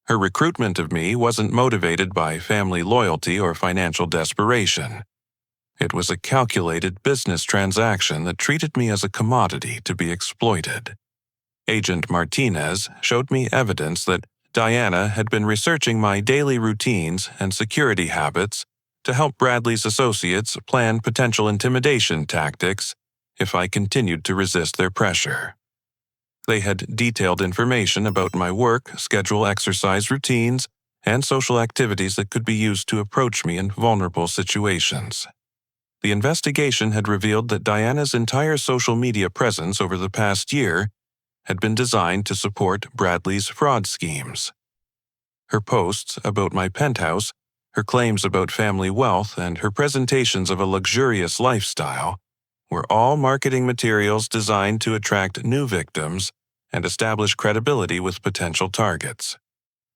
Her recruitment of me wasn't motivated by family loyalty or financial desperation. It was a calculated business transaction that treated me as a commodity to be exploited. Agent Martinez showed me evidence that Diana had been researching my daily routines and security habits to help Bradley's associates plan potential intimidation tactics if I continued to resist their pressure. They had detailed information about my work, schedule, exercise routines, and social activities that could be used to approach me in vulnerable situations. The investigation had revealed that Diana's entire social media presence over the past year had been designed to support Bradley's fraud schemes. Her posts about my penthouse, her claims about family wealth, and her presentations of a luxurious lifestyle were all marketing materials designed to attract new victims and establish credibility with potential targets.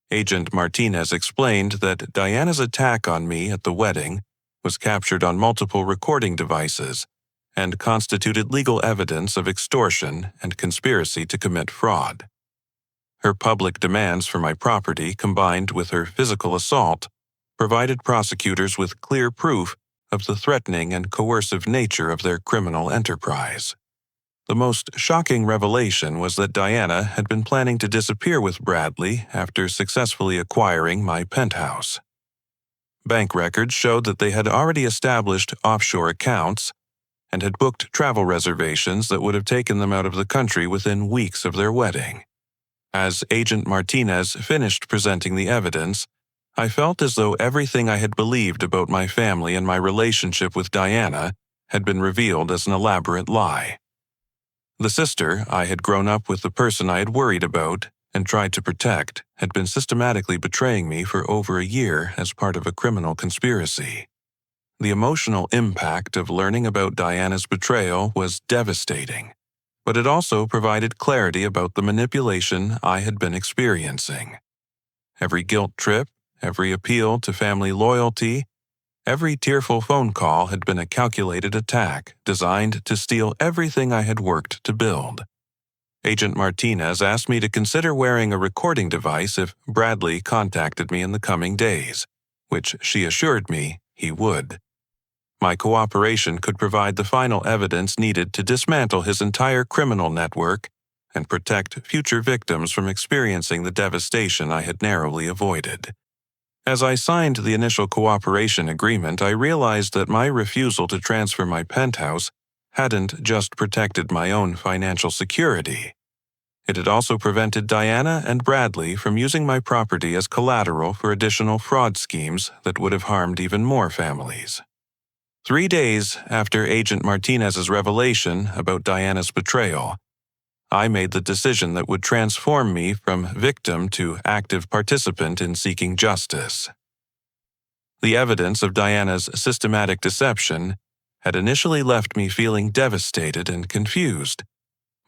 Agent Martinez explained that Diana's attack on me at the wedding was captured on multiple recording devices and constituted legal evidence of extortion and conspiracy to commit fraud. Her public demands for my property, combined with her physical assault, provided prosecutors with clear proof of the threatening and coercive nature of their criminal enterprise. The most shocking revelation was that Diana had been planning to disappear with Bradley after successfully acquiring my penthouse. Bank records showed that they had already established offshore accounts and had booked travel reservations that would have taken them out of the country within weeks of their wedding. As Agent Martinez finished presenting the evidence, I felt as though everything I had believed about my family and my relationship with Diana had been revealed as an elaborate lie. The sister I had grown up with, the person I had worried about and tried to protect, had been systematically betraying me for over a year as part of a criminal conspiracy. The emotional impact of learning about Diana's betrayal was devastating, but it also provided clarity about the manipulation I had been experiencing. Every guilt trip, every appeal to family loyalty, every tearful phone call had been a calculated attack designed to steal everything I had worked to build. Agent Martinez asked me to consider wearing a recording device if Bradley contacted me in the coming days, which she assured me he would. My cooperation could provide the final evidence needed to dismantle his entire criminal network and protect future victims from experiencing the devastation I had narrowly avoided. As I signed the initial cooperation agreement, I realized that my refusal to transfer my penthouse hadn't just protected my own financial security. It had also prevented Diana and Bradley from using my property as collateral for additional fraud schemes that would have harmed even more families. 3 days after Agent Martinez's revelation about Diana's betrayal, I made the decision that would transform me from victim to active participant in seeking justice. The evidence of Diana's systematic deception had initially left me feeling devastated and confused,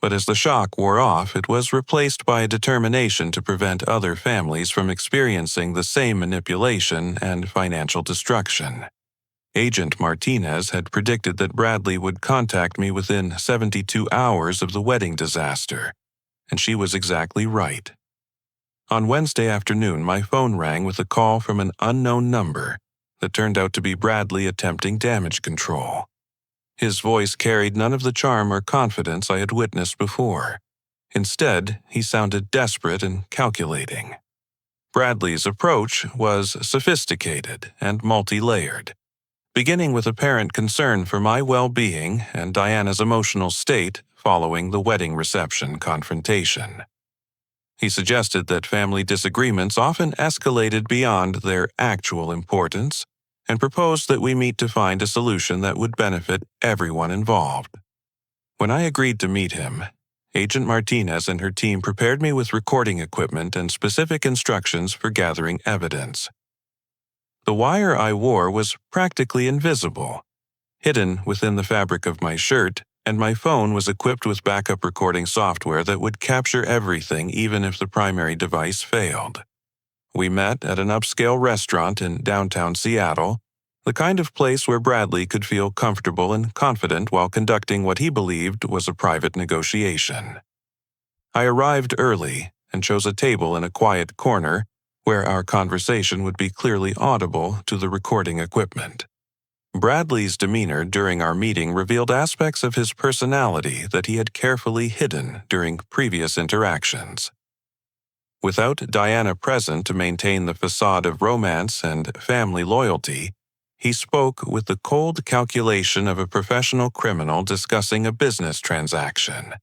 but as the shock wore off, it was replaced by a determination to prevent other families from experiencing the same manipulation and financial destruction. Agent Martinez had predicted that Bradley would contact me within 72 hours of the wedding disaster, and she was exactly right. On Wednesday afternoon, my phone rang with a call from an unknown number that turned out to be Bradley attempting damage control. His voice carried none of the charm or confidence I had witnessed before. Instead, he sounded desperate and calculating. Bradley's approach was sophisticated and multi-layered, beginning with apparent concern for my well-being and Diana's emotional state following the wedding reception confrontation. He suggested that family disagreements often escalated beyond their actual importance and proposed that we meet to find a solution that would benefit everyone involved. When I agreed to meet him, Agent Martinez and her team prepared me with recording equipment and specific instructions for gathering evidence. The wire I wore was practically invisible, hidden within the fabric of my shirt, and my phone was equipped with backup recording software that would capture everything even if the primary device failed. We met at an upscale restaurant in downtown Seattle, the kind of place where Bradley could feel comfortable and confident while conducting what he believed was a private negotiation. I arrived early and chose a table in a quiet corner where our conversation would be clearly audible to the recording equipment. Bradley's demeanor during our meeting revealed aspects of his personality that he had carefully hidden during previous interactions. Without Diana present to maintain the facade of romance and family loyalty, he spoke with the cold calculation of a professional criminal discussing a business transaction.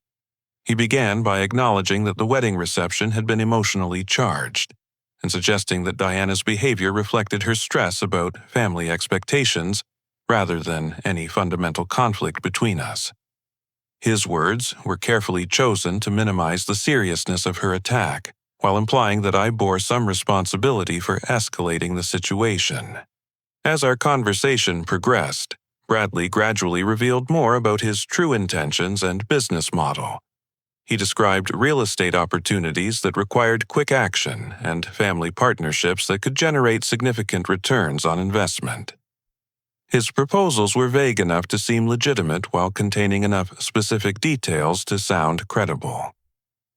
He began by acknowledging that the wedding reception had been emotionally charged, and suggesting that Diana's behavior reflected her stress about family expectations rather than any fundamental conflict between us. His words were carefully chosen to minimize the seriousness of her attack, while implying that I bore some responsibility for escalating the situation. As our conversation progressed, Bradley gradually revealed more about his true intentions and business model. He described real estate opportunities that required quick action and family partnerships that could generate significant returns on investment. His proposals were vague enough to seem legitimate while containing enough specific details to sound credible.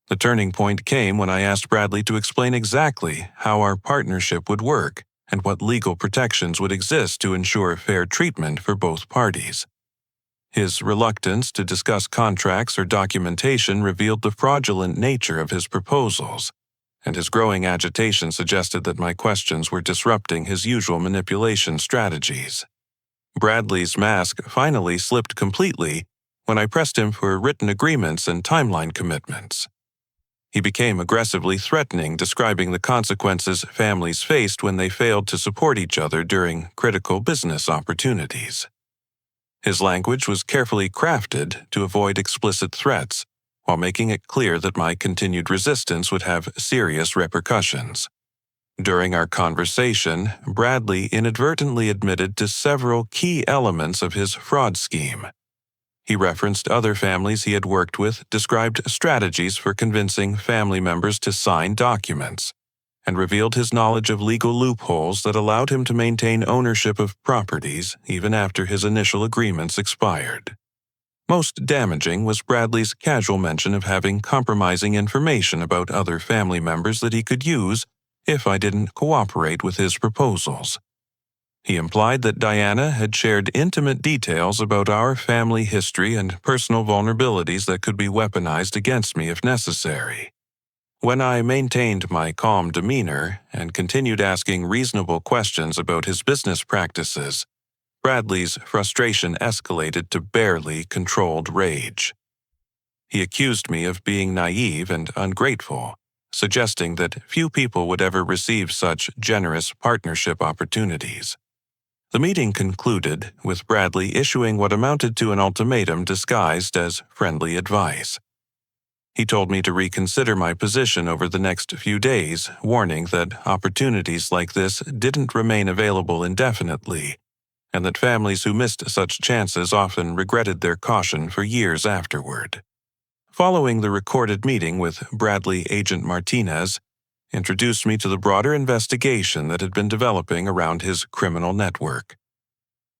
The turning point came when I asked Bradley to explain exactly how our partnership would work and what legal protections would exist to ensure fair treatment for both parties. His reluctance to discuss contracts or documentation revealed the fraudulent nature of his proposals, and his growing agitation suggested that my questions were disrupting his usual manipulation strategies. Bradley's mask finally slipped completely when I pressed him for written agreements and timeline commitments. He became aggressively threatening, describing the consequences families faced when they failed to support each other during critical business opportunities. His language was carefully crafted to avoid explicit threats, while making it clear that my continued resistance would have serious repercussions. During our conversation, Bradley inadvertently admitted to several key elements of his fraud scheme. He referenced other families he had worked with, described strategies for convincing family members to sign documents, and revealed his knowledge of legal loopholes that allowed him to maintain ownership of properties even after his initial agreements expired. Most damaging was Bradley's casual mention of having compromising information about other family members that he could use if I didn't cooperate with his proposals. He implied that Diana had shared intimate details about our family history and personal vulnerabilities that could be weaponized against me if necessary. When I maintained my calm demeanor and continued asking reasonable questions about his business practices, Bradley's frustration escalated to barely controlled rage. He accused me of being naive and ungrateful, suggesting that few people would ever receive such generous partnership opportunities. The meeting concluded with Bradley issuing what amounted to an ultimatum disguised as friendly advice. He told me to reconsider my position over the next few days, warning that opportunities like this didn't remain available indefinitely, and that families who missed such chances often regretted their caution for years afterward. Following the recorded meeting with Bradley, Agent Martinez introduced me to the broader investigation that had been developing around his criminal network.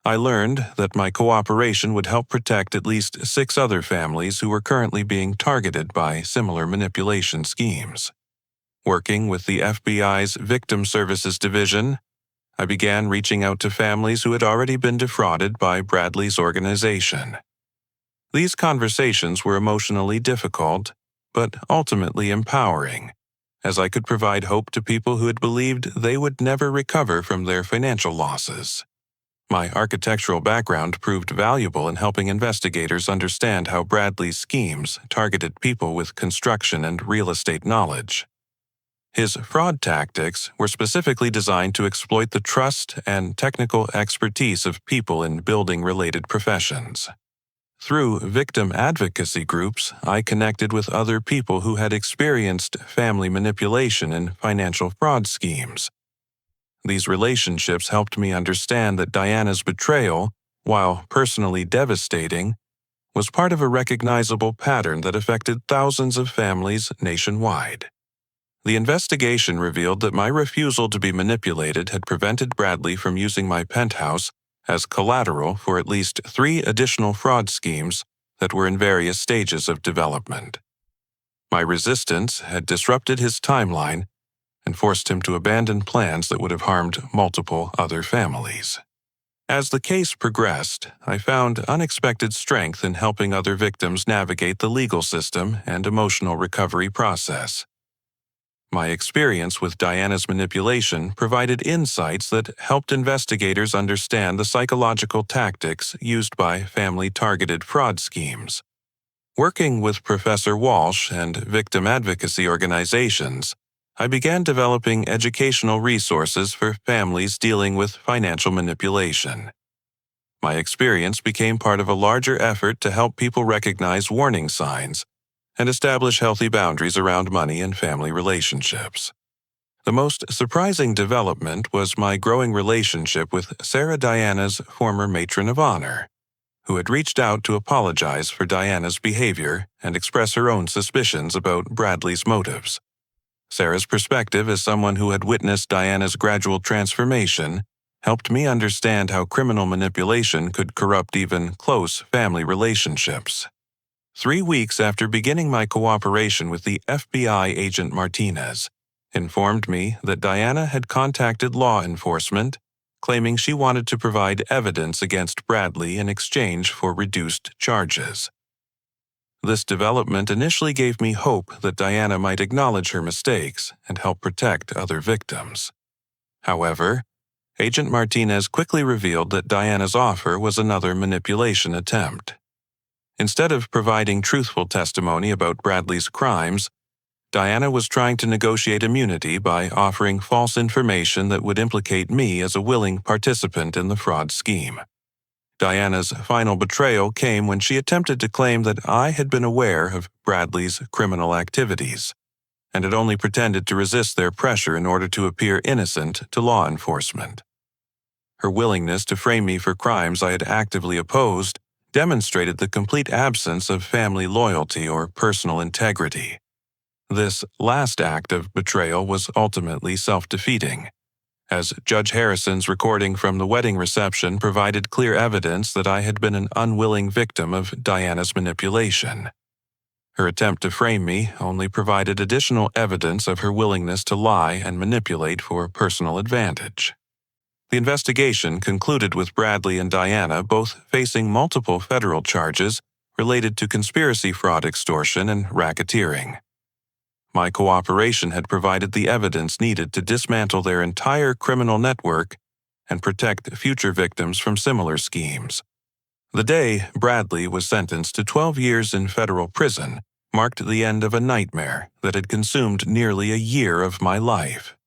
I learned that my cooperation would help protect at least 6 other families who were currently being targeted by similar manipulation schemes. Working with the FBI's Victim Services Division, I began reaching out to families who had already been defrauded by Bradley's organization. These conversations were emotionally difficult, but ultimately empowering, as I could provide hope to people who had believed they would never recover from their financial losses. My architectural background proved valuable in helping investigators understand how Bradley's schemes targeted people with construction and real estate knowledge. His fraud tactics were specifically designed to exploit the trust and technical expertise of people in building-related professions. Through victim advocacy groups, I connected with other people who had experienced family manipulation and financial fraud schemes. These relationships helped me understand that Diana's betrayal, while personally devastating, was part of a recognizable pattern that affected thousands of families nationwide. The investigation revealed that my refusal to be manipulated had prevented Bradley from using my penthouse as collateral for at least 3 additional fraud schemes that were in various stages of development. My resistance had disrupted his timeline and forced him to abandon plans that would have harmed multiple other families. As the case progressed, I found unexpected strength in helping other victims navigate the legal system and emotional recovery process. My experience with Diana's manipulation provided insights that helped investigators understand the psychological tactics used by family-targeted fraud schemes. Working with Professor Walsh and victim advocacy organizations, I began developing educational resources for families dealing with financial manipulation. My experience became part of a larger effort to help people recognize warning signs and establish healthy boundaries around money and family relationships. The most surprising development was my growing relationship with Sarah Diana's former matron of honor, who had reached out to apologize for Diana's behavior and express her own suspicions about Bradley's motives. Sarah's perspective as someone who had witnessed Diana's gradual transformation helped me understand how criminal manipulation could corrupt even close family relationships. 3 weeks after beginning my cooperation with the FBI agent Martinez, informed me that Diana had contacted law enforcement, claiming she wanted to provide evidence against Bradley in exchange for reduced charges. This development initially gave me hope that Diana might acknowledge her mistakes and help protect other victims. However, Agent Martinez quickly revealed that Diana's offer was another manipulation attempt. Instead of providing truthful testimony about Bradley's crimes, Diana was trying to negotiate immunity by offering false information that would implicate me as a willing participant in the fraud scheme. Diana's final betrayal came when she attempted to claim that I had been aware of Bradley's criminal activities and had only pretended to resist their pressure in order to appear innocent to law enforcement. Her willingness to frame me for crimes I had actively opposed demonstrated the complete absence of family loyalty or personal integrity. This last act of betrayal was ultimately self-defeating, as Judge Harrison's recording from the wedding reception provided clear evidence that I had been an unwilling victim of Diana's manipulation. Her attempt to frame me only provided additional evidence of her willingness to lie and manipulate for personal advantage. The investigation concluded with Bradley and Diana both facing multiple federal charges related to conspiracy, fraud, extortion, and racketeering. My cooperation had provided the evidence needed to dismantle their entire criminal network and protect future victims from similar schemes. The day Bradley was sentenced to 12 years in federal prison marked the end of a nightmare that had consumed nearly a year of my life.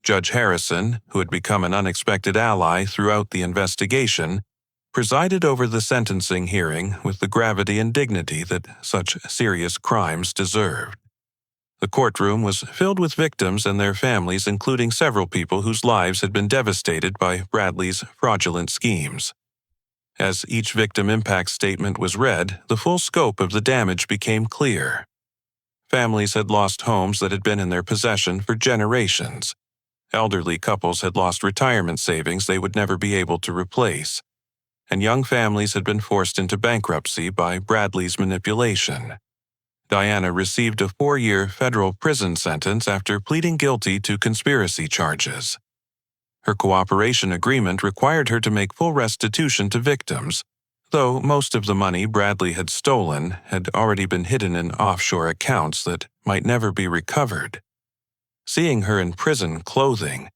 Judge Harrison, who had become an unexpected ally throughout the investigation, presided over the sentencing hearing with the gravity and dignity that such serious crimes deserved. The courtroom was filled with victims and their families, including several people whose lives had been devastated by Bradley's fraudulent schemes. As each victim impact statement was read, the full scope of the damage became clear. Families had lost homes that had been in their possession for generations. Elderly couples had lost retirement savings they would never be able to replace. And young families had been forced into bankruptcy by Bradley's manipulation. Diana received a 4-year federal prison sentence after pleading guilty to conspiracy charges. Her cooperation agreement required her to make full restitution to victims, though most of the money Bradley had stolen had already been hidden in offshore accounts that might never be recovered. Seeing her in prison clothing,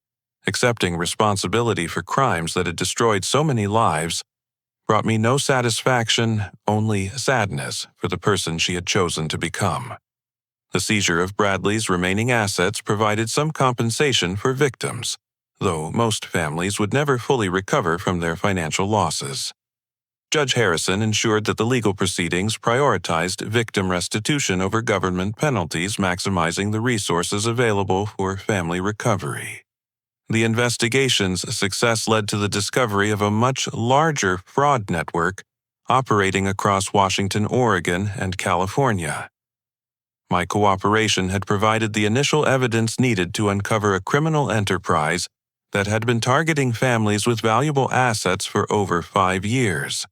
accepting responsibility for crimes that had destroyed so many lives, brought me no satisfaction, only sadness for the person she had chosen to become. The seizure of Bradley's remaining assets provided some compensation for victims, though most families would never fully recover from their financial losses. Judge Harrison ensured that the legal proceedings prioritized victim restitution over government penalties, maximizing the resources available for family recovery. The investigation's success led to the discovery of a much larger fraud network operating across Washington, Oregon, and California. My cooperation had provided the initial evidence needed to uncover a criminal enterprise that had been targeting families with valuable assets for over 5 years.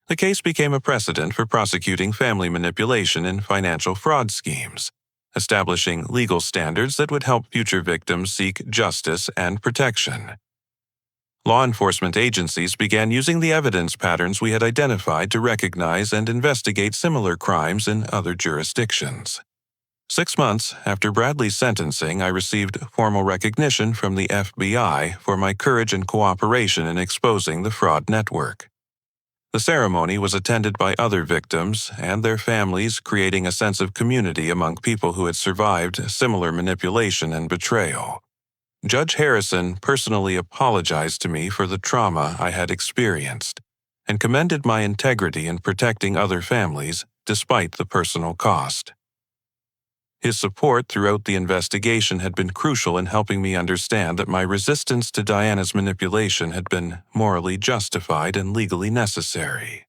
The case became a precedent for prosecuting family manipulation in financial fraud schemes, establishing legal standards that would help future victims seek justice and protection. Law enforcement agencies began using the evidence patterns we had identified to recognize and investigate similar crimes in other jurisdictions. 6 months after Bradley's sentencing, I received formal recognition from the FBI for my courage and cooperation in exposing the fraud network. The ceremony was attended by other victims and their families, creating a sense of community among people who had survived similar manipulation and betrayal. Judge Harrison personally apologized to me for the trauma I had experienced and commended my integrity in protecting other families despite the personal cost. His support throughout the investigation had been crucial in helping me understand that my resistance to Diana's manipulation had been morally justified and legally necessary.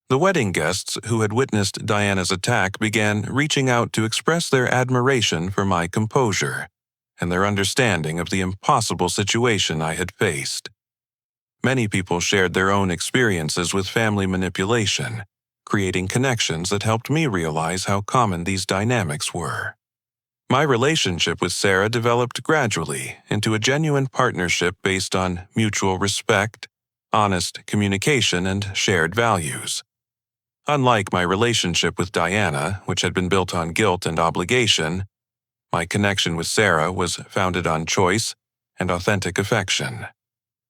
The wedding guests who had witnessed Diana's attack began reaching out to express their admiration for my composure and their understanding of the impossible situation I had faced. Many people shared their own experiences with family manipulation, creating connections that helped me realize how common these dynamics were. My relationship with Sarah developed gradually into a genuine partnership based on mutual respect, honest communication, and shared values. Unlike my relationship with Diana, which had been built on guilt and obligation, my connection with Sarah was founded on choice and authentic affection.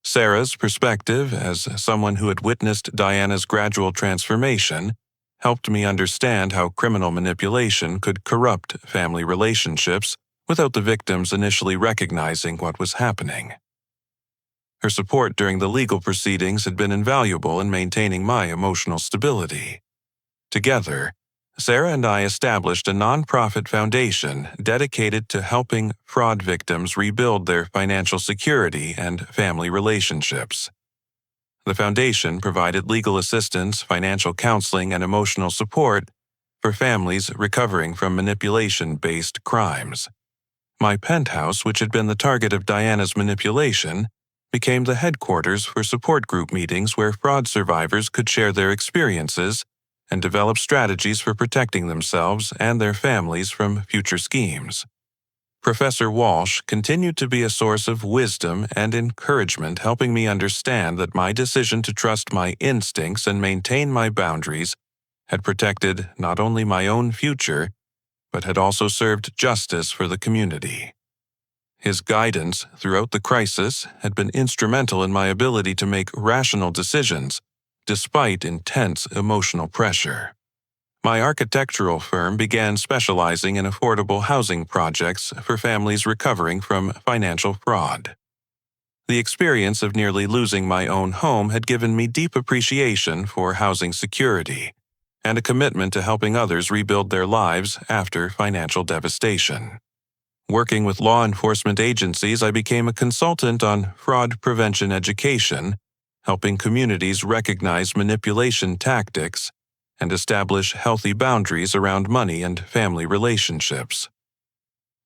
Sarah's perspective, as someone who had witnessed Diana's gradual transformation, helped me understand how criminal manipulation could corrupt family relationships without the victims initially recognizing what was happening. Her support during the legal proceedings had been invaluable in maintaining my emotional stability. Together, Sarah and I established a nonprofit foundation dedicated to helping fraud victims rebuild their financial security and family relationships. The foundation provided legal assistance, financial counseling, and emotional support for families recovering from manipulation-based crimes. My penthouse, which had been the target of Diana's manipulation, became the headquarters for support group meetings where fraud survivors could share their experiences and develop strategies for protecting themselves and their families from future schemes. Professor Walsh continued to be a source of wisdom and encouragement, helping me understand that my decision to trust my instincts and maintain my boundaries had protected not only my own future, but had also served justice for the community. His guidance throughout the crisis had been instrumental in my ability to make rational decisions, despite intense emotional pressure. My architectural firm began specializing in affordable housing projects for families recovering from financial fraud. The experience of nearly losing my own home had given me deep appreciation for housing security and a commitment to helping others rebuild their lives after financial devastation. Working with law enforcement agencies, I became a consultant on fraud prevention education, helping communities recognize manipulation tactics and establish healthy boundaries around money and family relationships.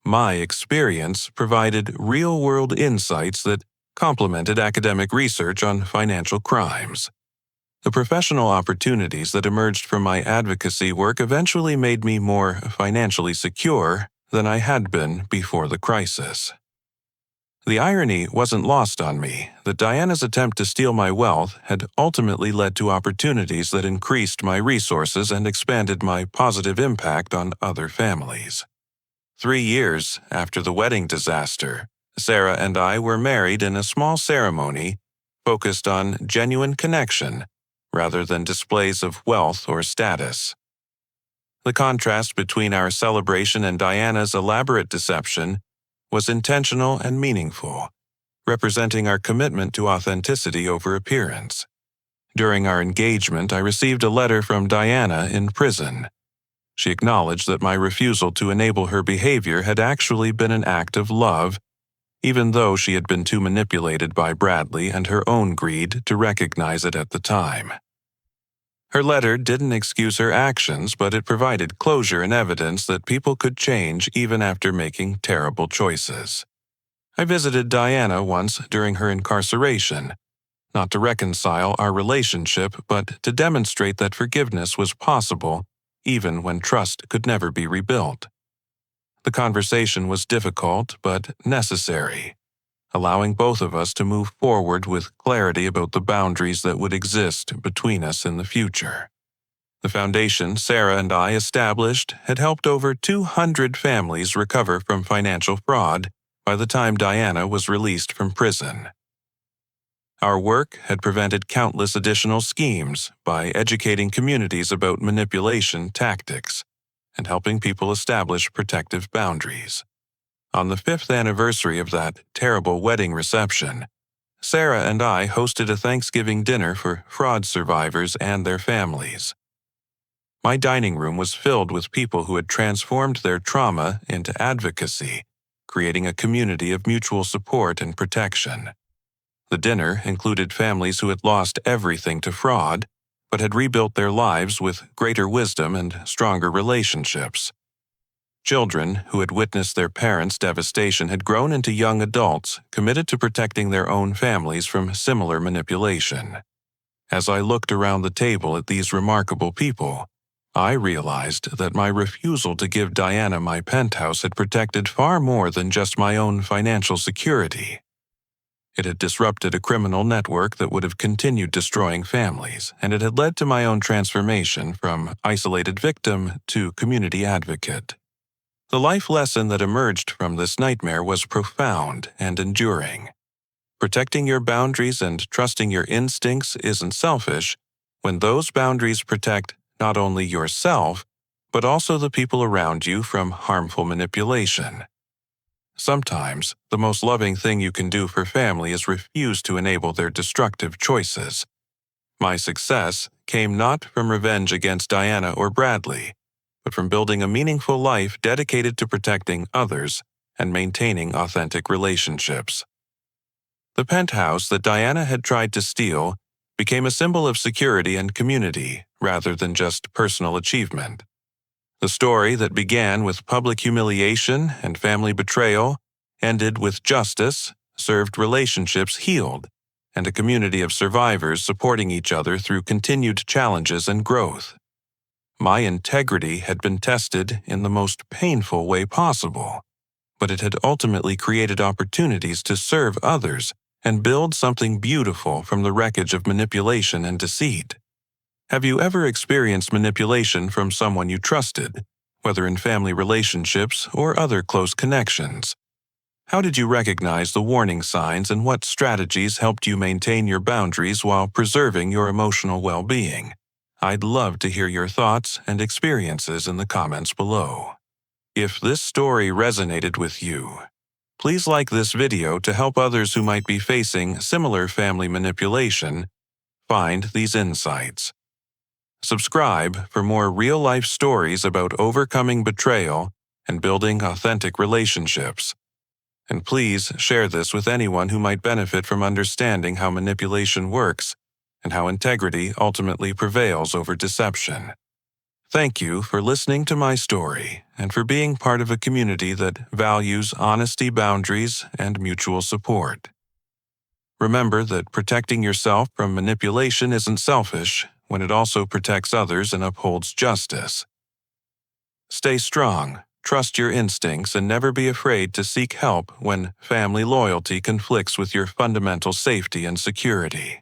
My experience provided real-world insights that complemented academic research on financial crimes. The professional opportunities that emerged from my advocacy work eventually made me more financially secure than I had been before the crisis. The irony wasn't lost on me that Diana's attempt to steal my wealth had ultimately led to opportunities that increased my resources and expanded my positive impact on other families. 3 years after the wedding disaster, Sarah and I were married in a small ceremony focused on genuine connection rather than displays of wealth or status. The contrast between our celebration and Diana's elaborate deception was intentional and meaningful, representing our commitment to authenticity over appearance. During our engagement, I received a letter from Diana in prison. She acknowledged that my refusal to enable her behavior had actually been an act of love, even though she had been too manipulated by Bradley and her own greed to recognize it at the time. Her letter didn't excuse her actions, but it provided closure and evidence that people could change even after making terrible choices. I visited Diana once during her incarceration, not to reconcile our relationship, but to demonstrate that forgiveness was possible even when trust could never be rebuilt. The conversation was difficult but necessary, allowing both of us to move forward with clarity about the boundaries that would exist between us in the future. The foundation Sarah and I established had helped over 200 families recover from financial fraud by the time Diana was released from prison. Our work had prevented countless additional schemes by educating communities about manipulation tactics and helping people establish protective boundaries. On the 5th anniversary of that terrible wedding reception, Sarah and I hosted a Thanksgiving dinner for fraud survivors and their families. My dining room was filled with people who had transformed their trauma into advocacy, creating a community of mutual support and protection. The dinner included families who had lost everything to fraud, but had rebuilt their lives with greater wisdom and stronger relationships. Children who had witnessed their parents' devastation had grown into young adults committed to protecting their own families from similar manipulation. As I looked around the table at these remarkable people, I realized that my refusal to give Diana my penthouse had protected far more than just my own financial security. It had disrupted a criminal network that would have continued destroying families, and it had led to my own transformation from isolated victim to community advocate. The life lesson that emerged from this nightmare was profound and enduring. Protecting your boundaries and trusting your instincts isn't selfish when those boundaries protect not only yourself, but also the people around you from harmful manipulation. Sometimes, the most loving thing you can do for family is refuse to enable their destructive choices. My success came not from revenge against Diana or Bradley, but from building a meaningful life dedicated to protecting others and maintaining authentic relationships. The penthouse that Diana had tried to steal became a symbol of security and community rather than just personal achievement. The story that began with public humiliation and family betrayal ended with justice, served relationships healed, and a community of survivors supporting each other through continued challenges and growth. My integrity had been tested in the most painful way possible, but it had ultimately created opportunities to serve others and build something beautiful from the wreckage of manipulation and deceit. Have you ever experienced manipulation from someone you trusted, whether in family relationships or other close connections? How did you recognize the warning signs and what strategies helped you maintain your boundaries while preserving your emotional well-being? I'd love to hear your thoughts and experiences in the comments below. If this story resonated with you, please like this video to help others who might be facing similar family manipulation find these insights. Subscribe for more real-life stories about overcoming betrayal and building authentic relationships. And please share this with anyone who might benefit from understanding how manipulation works and how integrity ultimately prevails over deception. Thank you for listening to my story and for being part of a community that values honesty, boundaries, and mutual support. Remember that protecting yourself from manipulation isn't selfish when it also protects others and upholds justice. Stay strong, trust your instincts, and never be afraid to seek help when family loyalty conflicts with your fundamental safety and security.